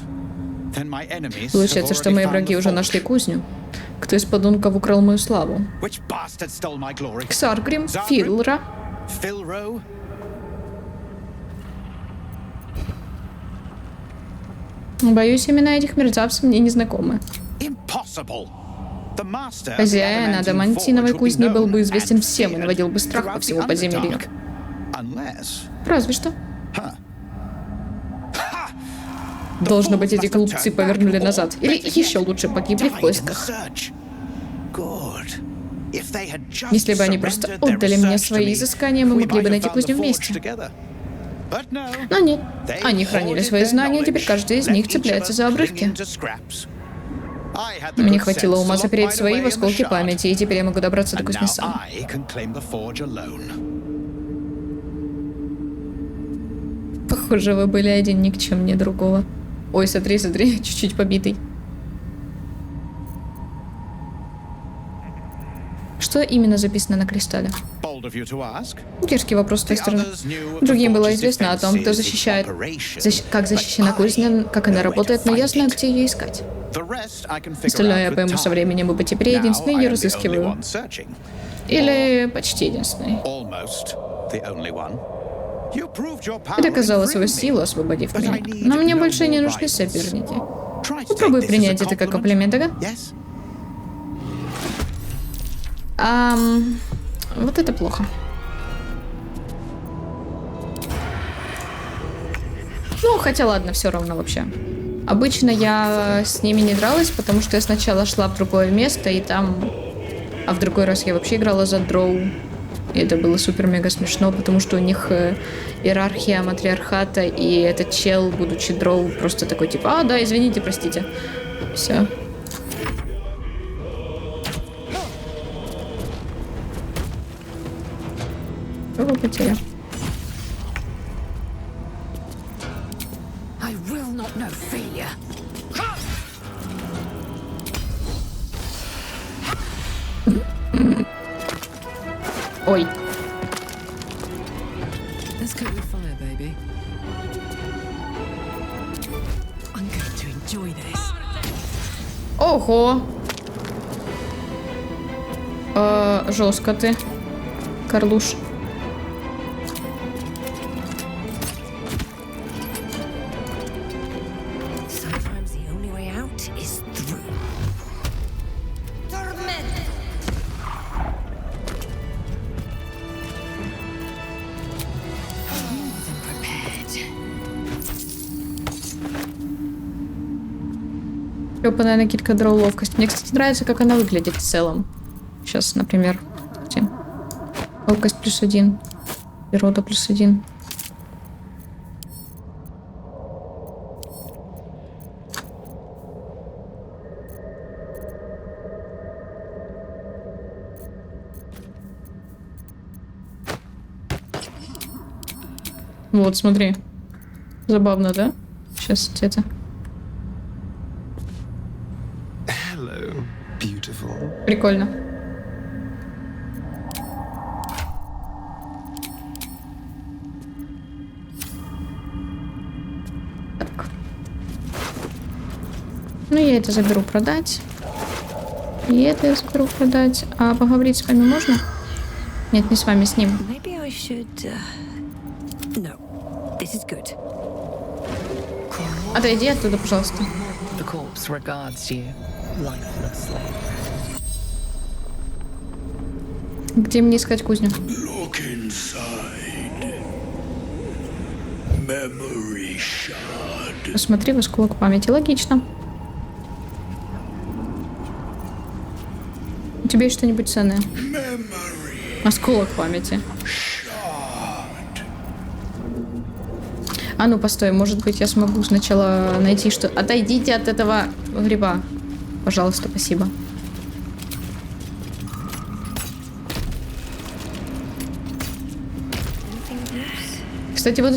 I: Then my enemies
A: Получается, что мои враги уже нашли кузню. Кто из подонков украл мою славу?
I: Which bastard stole my glory?
A: Ксаргрим, Филра.
I: Philro?
A: Боюсь, имена этих мерзавцев мне не знакомы.
I: Impossible. The master
A: Хозяин
I: of the
A: адамантиновой
I: Adamantine Forge
A: кузни
I: would be
A: был бы
I: known
A: известен
I: and
A: всем и
I: feared
A: наводил бы страх по
I: throughout
A: всему
I: the
A: подземелью.
I: Underdark. Unless...
A: Разве что.
I: Huh.
A: Должно быть, эти глупцы повернули назад. Или еще лучше погибли в поисках. Если бы они просто отдали мне свои изыскания, мы могли бы найти кузню вместе. Но нет. Они хранили свои знания, теперь каждый из них цепляется за обрывки. Мне хватило ума запереть свои в осколки памяти, и теперь я могу добраться до кузни сам. Похоже, вы были один никчемнее другого. Ой, смотри, чуть-чуть побитый. Что именно записано на кристалле? Дерзкий вопрос с твоей стороны. Другим было известно о том, кто защищает, как защищена кузня, как она работает, но я знаю, где ее искать. Остальное я пойму со временем, ибо теперь я единственный ее разыскиваю. Или почти единственный. Ты доказала свою силу, освободив меня. Но мне больше не нужны соперники. Попробуй принять это как комплимент, ага? Вот это плохо. Ну, хотя ладно, все равно вообще. Обычно я с ними не дралась, потому что я сначала шла в другое место, и там... А в другой раз я вообще играла за дроу. И это было супер-мега смешно, потому что у них иерархия матриархата, и этот чел, будучи дроу, просто такой типа, да, извините, простите. Все. Кого потеря? Ой.
K: Let's cook with fire, baby. I'm going to enjoy this.
A: Ого. Жестко ты, Карлуш.
E: Sometimes the only way out is through.
A: Клёпаная накидка дров ловкость. Мне, кстати, нравится, как она выглядит в целом. Сейчас, например, ловкость +1, природа +1. Вот, смотри. Забавно, да? Сейчас где-то.
G: Hello, beautiful.
A: Прикольно. Так. Ну, я это заберу продать. И это я заберу продать. А поговорить с вами можно? Нет, не с вами, с ним.
E: Maybe I should. No, this is good.
A: Отойди оттуда, пожалуйста.
C: The corpse regards you lifelessly.
A: Где мне искать кузню?
B: Look inside. Memory shard.
A: Посмотри в осколок памяти. Логично. У тебя есть что-нибудь ценное? Осколок памяти. А ну, постой, может быть, я смогу сначала найти что... Отойдите от этого гриба. Пожалуйста, спасибо. Кстати, вот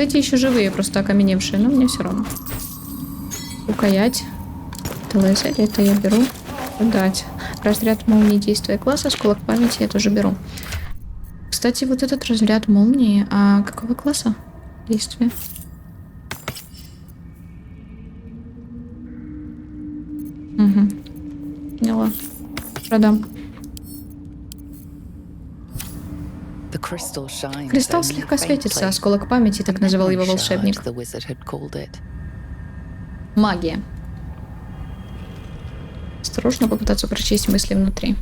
A: эти еще живые, просто окаменевшие, но мне все равно. Рукоять. ТЛС, это я беру. Дать. Разряд молнии, действия класса, осколок памяти я тоже беру. Кстати, вот этот разряд молнии, а какого класса? Действие. Угу. Поняла. Продам. Кристалл слегка светится, осколок памяти, так называл его волшебник. Магия. Осторожно попытаться прочесть мысли внутри.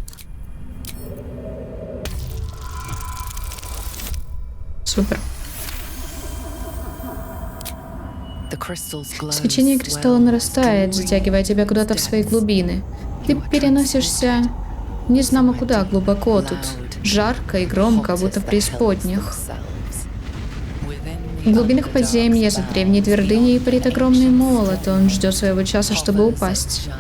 A: Супер. Свечение кристалла нарастает, затягивая тебя куда-то в свои глубины. Ты переносишься незнамо куда, глубоко тут. Жарко и громко, будто в преисподнях. В глубинах подземья за древней твердыней парит огромный молот, и он ждет своего часа, чтобы упасть.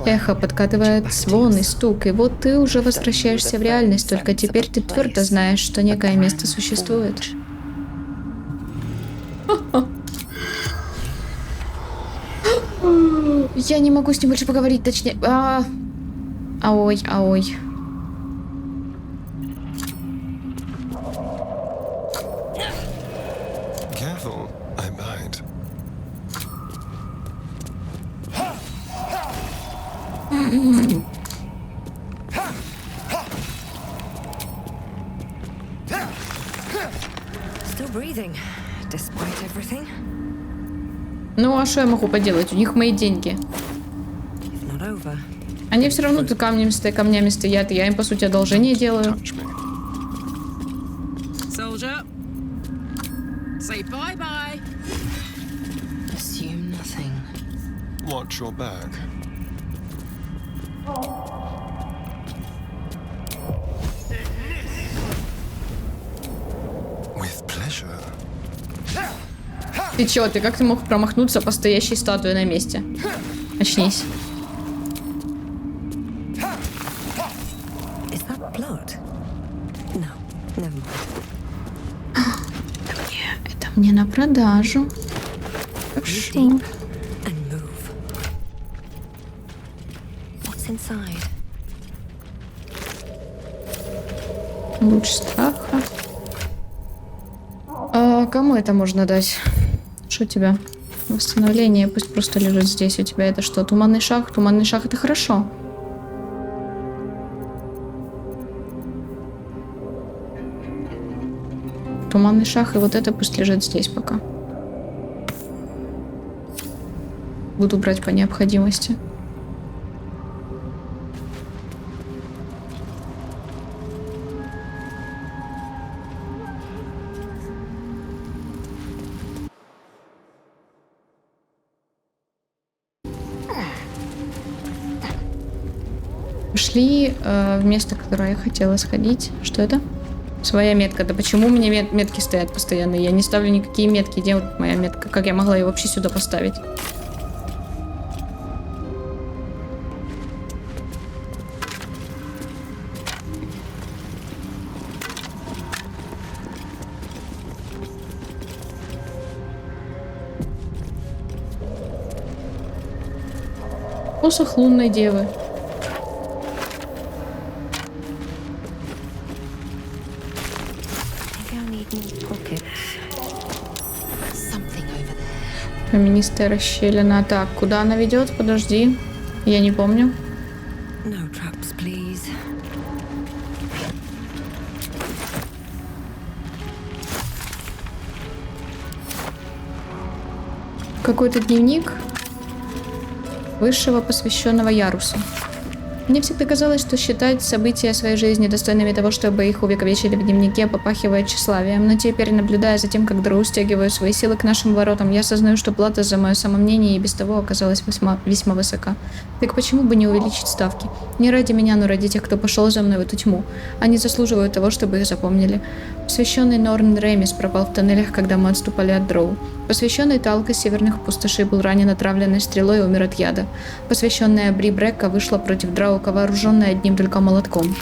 A: Эхо подкатывает звон и стук, и вот ты уже возвращаешься в реальность, только теперь ты твердо знаешь, что некое место существует. Я не могу с ним больше поговорить, точнее... Аой, аой.
G: Careful, I bite.
E: Still breathing, despite everything.
A: Ну, а что я могу поделать? У них мои деньги. Они все равно тут камнями стоят, и я им, по сути, одолжение делаю.
K: Soldier, say bye-bye.
C: Assume nothing.
G: Watch your back. With pleasure.
A: Ты чё, ты как ты мог промахнуться по стоящей статуе на месте? Очнись. Это мне на продажу. Хорошо.
E: inside.
A: Луч страха. А кому это можно дать? Что у тебя? Восстановление пусть просто лежит здесь. У тебя это что? Туманный шаг? Туманный шаг — это хорошо. Туманный шаг, и вот это пусть лежит здесь пока. Буду брать по необходимости. Пошли в место, которое я хотела сходить. Что это? Своя метка. Да почему у меня метки стоят постоянно? Я не ставлю никакие метки. Где вот моя метка? Как я могла ее вообще сюда поставить? Посох лунной девы. Каменистая расщелина. Так, куда она ведет? Подожди. Я не помню.
E: No traps, please.
A: Какой-то дневник высшего посвященного яруса. Мне всегда казалось, что считать события своей жизни достойными того, чтобы их увековечили в дневнике, попахивает тщеславием. Но теперь, наблюдая за тем, как Дроу стягивают свои силы к нашим воротам, я осознаю, что плата за мое самомнение и без того оказалась весьма высока. Так почему бы не увеличить ставки? Не ради меня, но ради тех, кто пошел за мной в эту тьму. Они заслуживают того, чтобы их запомнили. Посвященный Норн Ремис пропал в тоннелях, когда мы отступали от Дроу. Посвященный Талка из северных пустошей был ранен отравленной стрелой и умер от яда. Посвященная Бри Брекка вышла против Драука, вооруженная одним только молотком.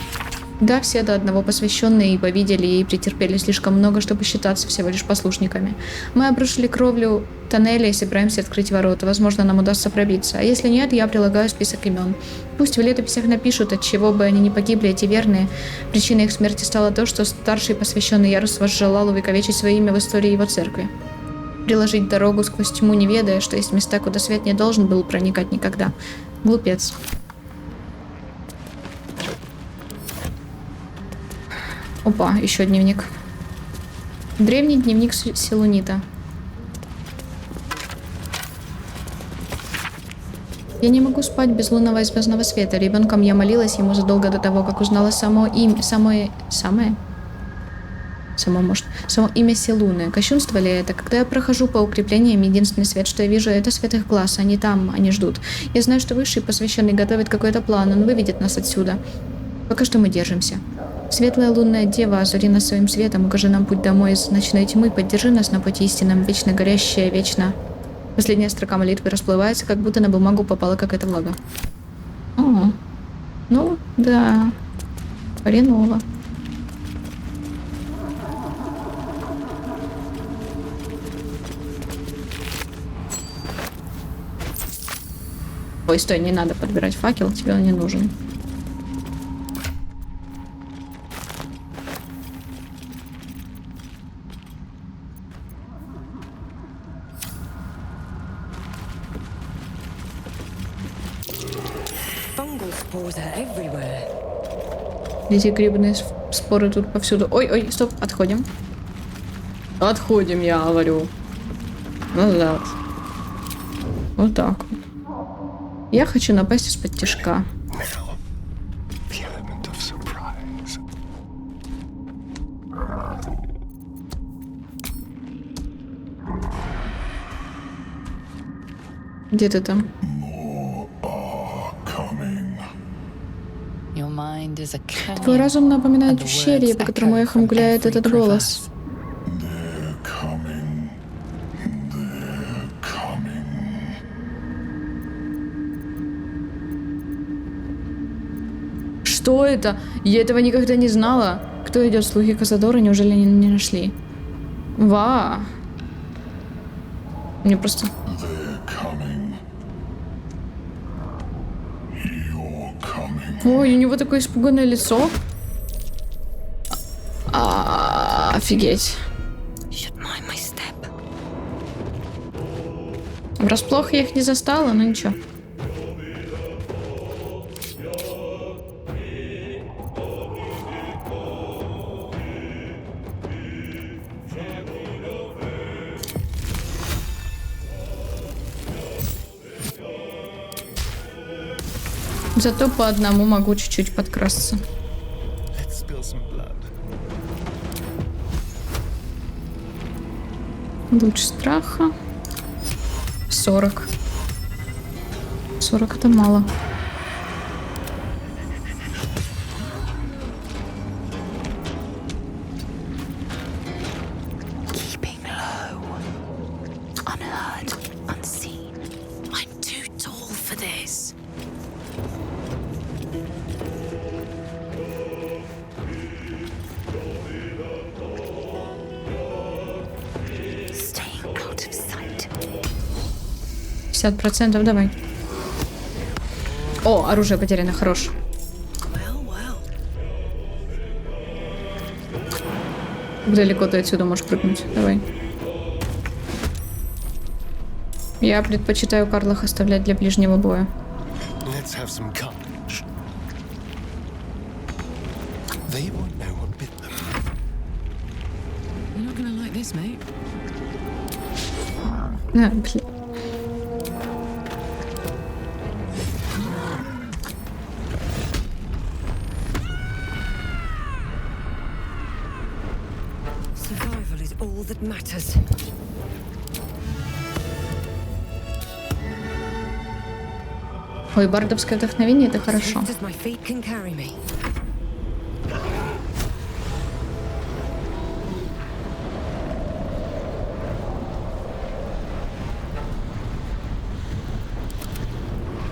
A: Да, все до одного посвященные ибо видели и претерпели слишком много, чтобы считаться всего лишь послушниками. Мы обрушили кровлю тоннеля и собираемся открыть ворота. Возможно, нам удастся пробиться. А если нет, я прилагаю список имен. Пусть в летописях напишут, от чего бы они ни погибли, эти верные. Причиной их смерти стало то, что старший посвященный Ярус возжелал увековечить свое имя в истории его церкви. Приложить дорогу сквозь тьму, не ведая, что есть места, куда свет не должен был проникать никогда. Глупец. Опа, еще дневник. Древний дневник Селунита. Я не могу спать без лунного и звездного света. Ребенком я молилась ему задолго до того, как узнала само имя Селуны. Кощунство ли это? Когда я прохожу по укреплениям, единственный свет, что я вижу, это свет их глаз. Они там, они ждут. Я знаю, что Высший Посвященный готовит какой-то план. Он выведет нас отсюда. Пока что мы держимся. Светлая лунная дева, озари нас своим светом, укажи нам путь домой из ночной тьмы, поддержи нас на пути истинном, вечно горящая, вечно. Последняя строка молитвы расплывается, как будто на бумагу попала какая-то влага. О, ну, да. Хреново. Ой, стой, не надо подбирать факел, тебе он не нужен. Эти грибные споры тут повсюду. Ой, стоп, отходим. Отходим, я говорю. Назад. Вот так вот. Я хочу напасть из-под тишка. Где ты там? Твой разум напоминает ущелье, по которому эхом гуляет этот голос. Что это? Я этого никогда не знала. Кто идет? Слуги Казадора? Неужели не нашли? Ва! Мне просто... Ой, у него такое испуганное лицо. Офигеть. Врасплох я их не застала, но ничего. Зато по одному могу чуть-чуть подкрасться. Луч страха. 40. 40 это мало.
E: Keeping low. Unheard. Unseen. I'm too tall for this. Staying out of sight.
A: 50%, давай. О, оружие потеряно, хорош. Как далеко ты отсюда можешь прыгнуть? Давай. Я предпочитаю Карлах оставлять для ближнего боя.
G: Let's have some carnage. They won't know what bit them.
K: You're not gonna like this, mate.
A: Блин.
K: Survival is all that matters.
A: Ой, бардовское вдохновение — это хорошо.
K: As my feet can carry me.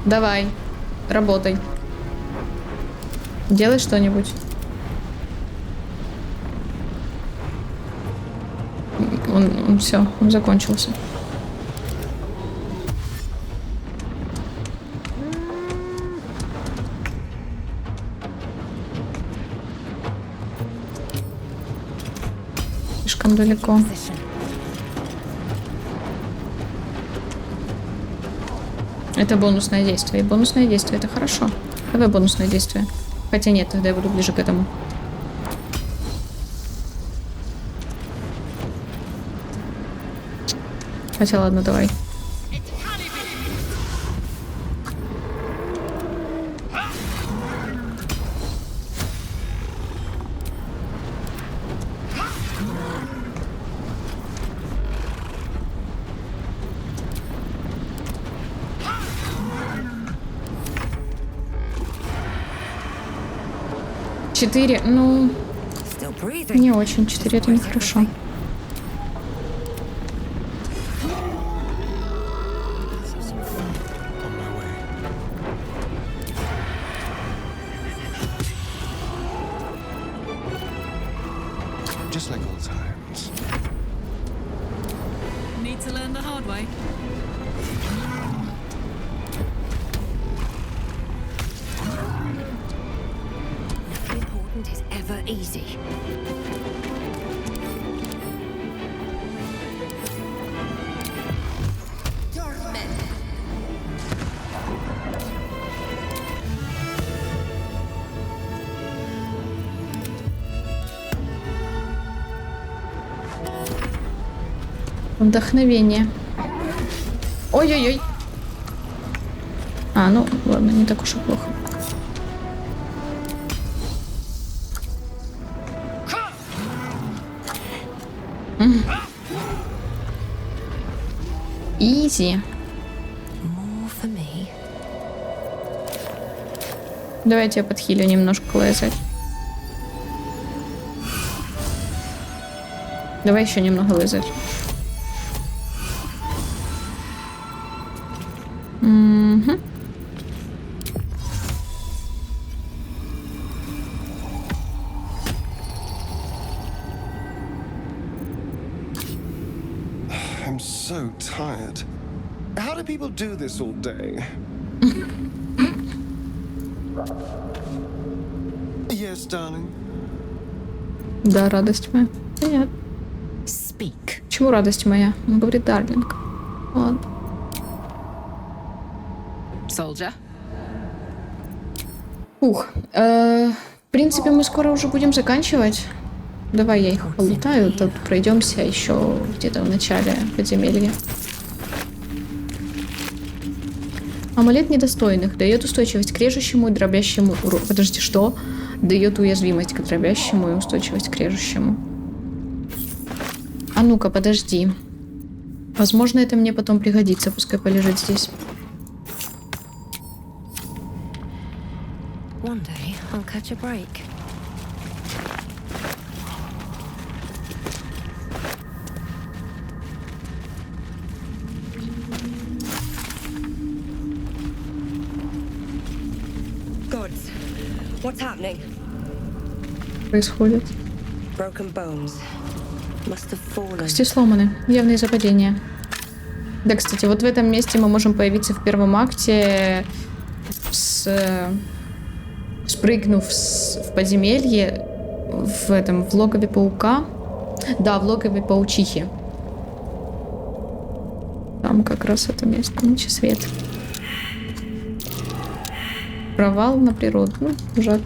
A: Давай, работай. Делай что-нибудь. Он все, он закончился. Слишком далеко. Это бонусное действие. И бонусное действие — это хорошо. Давай бонусное действие. Хотя нет, тогда я буду ближе к этому. Хотя ладно, давай. Четыре, ну, не очень. 4 это нехорошо.
G: Just like old times.
K: Need to learn the hard way.
E: Nothing important is ever easy.
A: Вдохновение. Ой-ой-ой. А, ну, ладно, не так уж и плохо. Изи. Давайте я подхилю немножко лазать. Давай еще немного лазать. Угу.
G: I'm so tired. How do people do this all day? Yes, darling.
A: Да, радость моя. Нет.
E: Speak.
A: Чему радость моя? Он говорит, дарлинг. Ладно.
C: Soldier.
A: Ух. В принципе, мы скоро уже будем заканчивать. Давай я их полутаю, тут пройдемся еще где-то в начале подземелья. Амулет недостойных. Дает устойчивость к режущему и дробящему урону. Подожди, что? Дает уязвимость к дробящему и устойчивость к режущему. А ну-ка, подожди. Возможно, это мне потом пригодится. Пускай полежит здесь.
D: One day, I'll catch a break.
L: Gods, what's happening?
A: Происходит.
L: Broken bones. Must have fallen.
A: Кости сломаны. Явные западения. Да, кстати, вот в этом месте мы можем появиться в первом акте, спрыгнув в подземелье в логове паука. Да, в логове паучихи. Там как раз это место. Ничего свет. Провал на природу. Ну, жаль.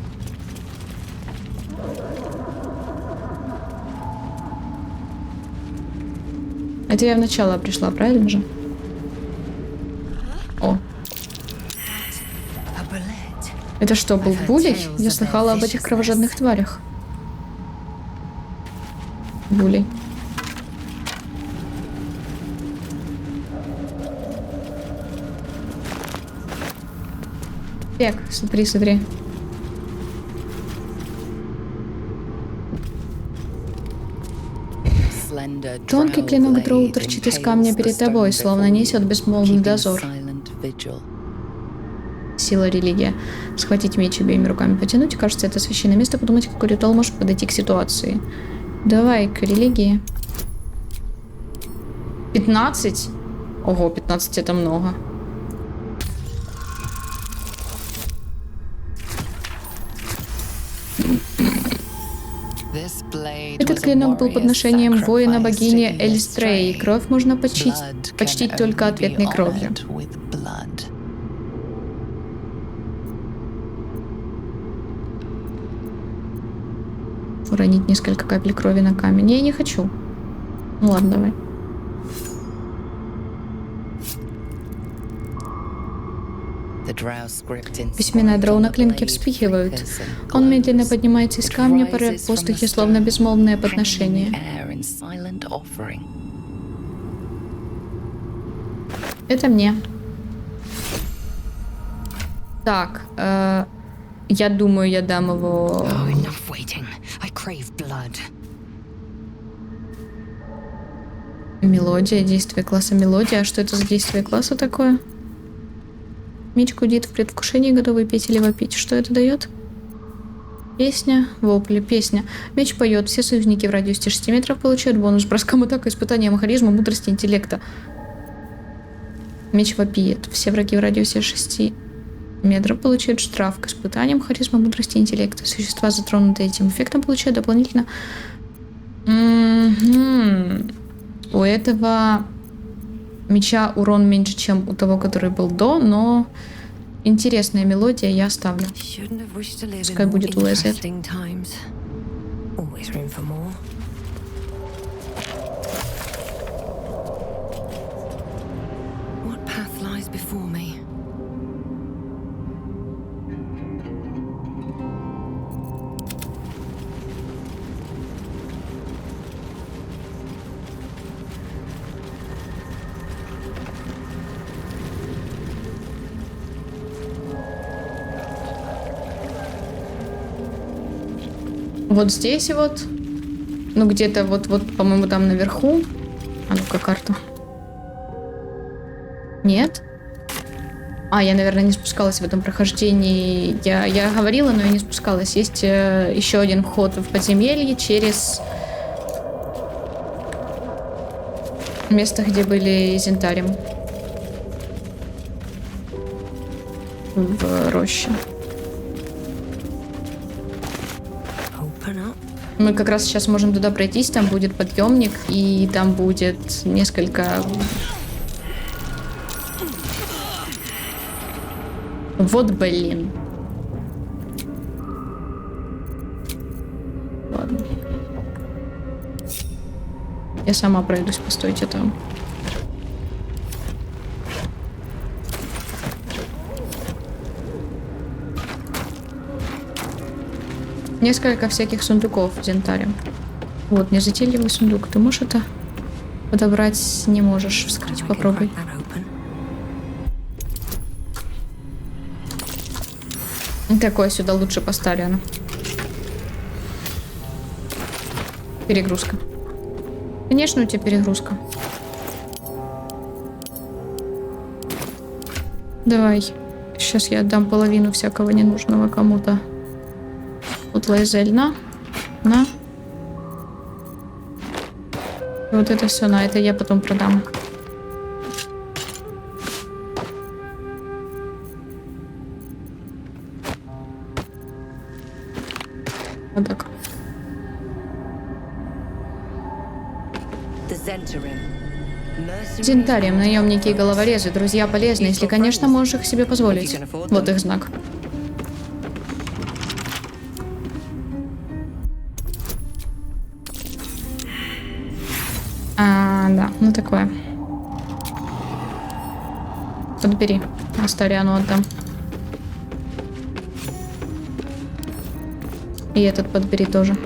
A: Это я в начало пришла, правильно же? О. Это что, был Булей? Я слыхала об этих кровожадных тварях. Булей. Так, смотри, смотри. Тонкий клинок дроу торчит из камня перед тобой, словно несет безмолвный дозор. Сила религия. Схватить меч обеими руками, потянуть. Кажется, это священное место. Подумать, какой ритуал может подойти к ситуации. Давай к религии. 15? Ого, 15 это много. Этот клинок был подношением воина богини Эльстрей. Кровь можно почтить только ответной кровью. Уронить несколько капель крови на камень. Я не хочу. Ну ладно, давай. Письмена дроу на клинке вспыхивают. Он медленно поднимается из камня, паря в воздухе, словно безмолвное подношение. Это мне. Так, я думаю, я дам его... Мелодия, действие класса мелодия. А что это за действие класса такое? Меч гудит в предвкушении, готовый петь или вопить. Что это дает? Песня, вопли, песня. Меч поет. Все союзники в радиусе 6 метров получают бонус броском атака, испытанием харизма, мудрости, интеллекта. Меч вопиет. Все враги в радиусе 6 метров получают штраф к испытаниям харизма, мудрости, интеллекта. Существа, затронутые этим эффектом, получают дополнительно... У этого меча урон меньше, чем у того, который был до, но интересная мелодия, я оставлю. Пускай будет у Лезер. Вот здесь вот. Ну, где-то вот, по-моему, там наверху. А ну-ка, карту. Нет? А, я, наверное, не спускалась в этом прохождении. Я говорила, но я не спускалась. Есть еще один вход в подземелье через место, где были Зентарем. В роще.
L: Open up.
A: Мы как раз сейчас можем туда пройтись, там будет подъемник, и там будет несколько... Вот блин. Ладно. Я сама пройдусь, постойте там. Несколько всяких сундуков в Зентаре. Вот, незатейливый сундук. Ты можешь это подобрать? Не можешь. Вскрыть попробуй. Такое сюда лучше поставлено. Перегрузка. Конечно, у тебя перегрузка. Давай. Сейчас я отдам половину всякого ненужного кому-то. Вот лайзель, на. И вот это все на это я потом продам. Вот так. Зентарием, наемники и головорезы, друзья полезны, если, конечно, можешь их себе позволить. Вот их знак. Да, ну такое. Подбери. Астариану отдам. И этот подбери тоже.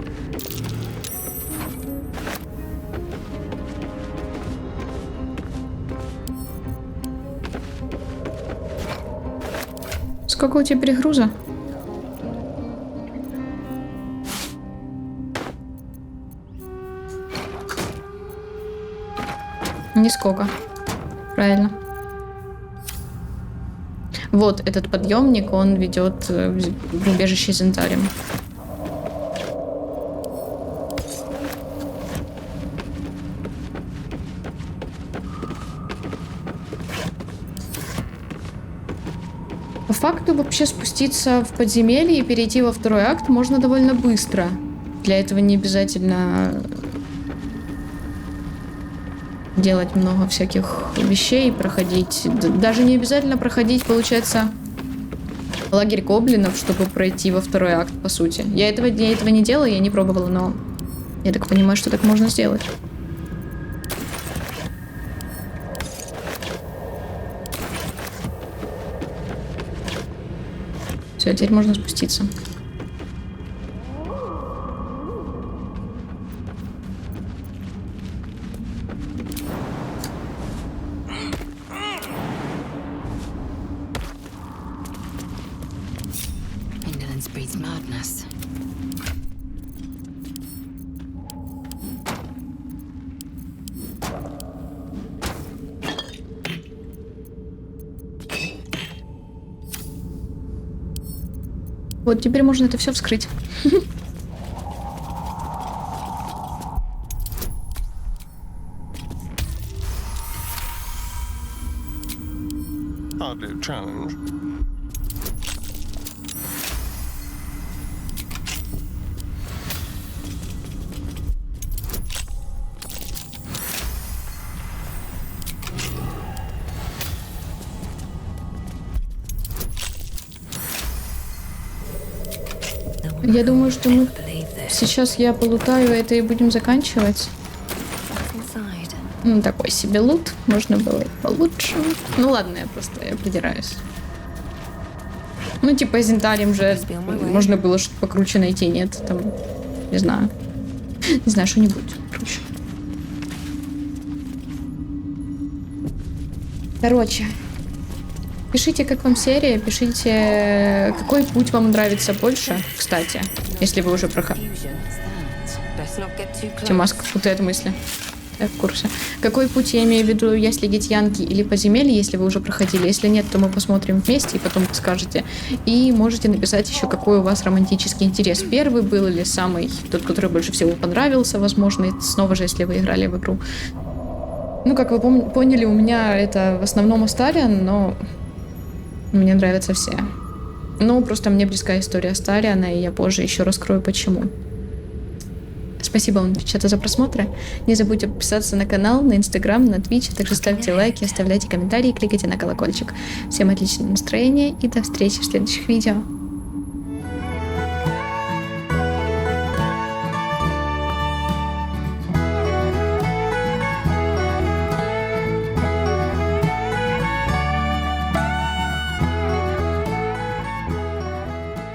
A: Сколько у тебя перегруза? Нисколько. Правильно. Вот этот подъемник, он ведет в убежище Зентарием. По факту вообще спуститься в подземелье и перейти во второй акт можно довольно быстро. Для этого не обязательно делать много всяких вещей, проходить. Даже не обязательно проходить, получается, лагерь гоблинов, чтобы пройти во второй акт, по сути. Я этого не делала, я не пробовала, но я так понимаю, что так можно сделать. Все, теперь можно спуститься.
E: Indolence breeds madness.
A: Вот, теперь можно это все вскрыть.
G: Hardly a challenge.
A: Я думаю, что мы сейчас я полутаю это и будем заканчивать. Ну, такой себе лут. Можно было и получше. Ну ладно, я придираюсь. Ну, типа, Зентарием же можно было что-то покруче найти, нет? Там, не знаю. Не знаю, что-нибудь круче. Короче. Пишите, как вам серия, пишите, какой путь вам нравится больше, кстати, если вы уже проходили. Тимаска, путает мысли. Я в курсе. Какой путь я имею в виду, если гитьянки или подземелье, если вы уже проходили. Если нет, то мы посмотрим вместе и потом скажете. И можете написать еще, какой у вас романтический интерес. Первый был или самый, тот, который больше всего понравился, возможно. И снова же, если вы играли в игру. Ну, как вы поняли, у меня это в основном Астариан, но мне нравятся все. Ну, просто мне близка история Астариана, и я позже еще раскрою, почему. Спасибо вам, девчата, за просмотры. Не забудьте подписаться на канал, на Инстаграм, на Твич. Также ставьте лайки, оставляйте комментарии, кликайте на колокольчик. Всем отличного настроения и до встречи в следующих видео.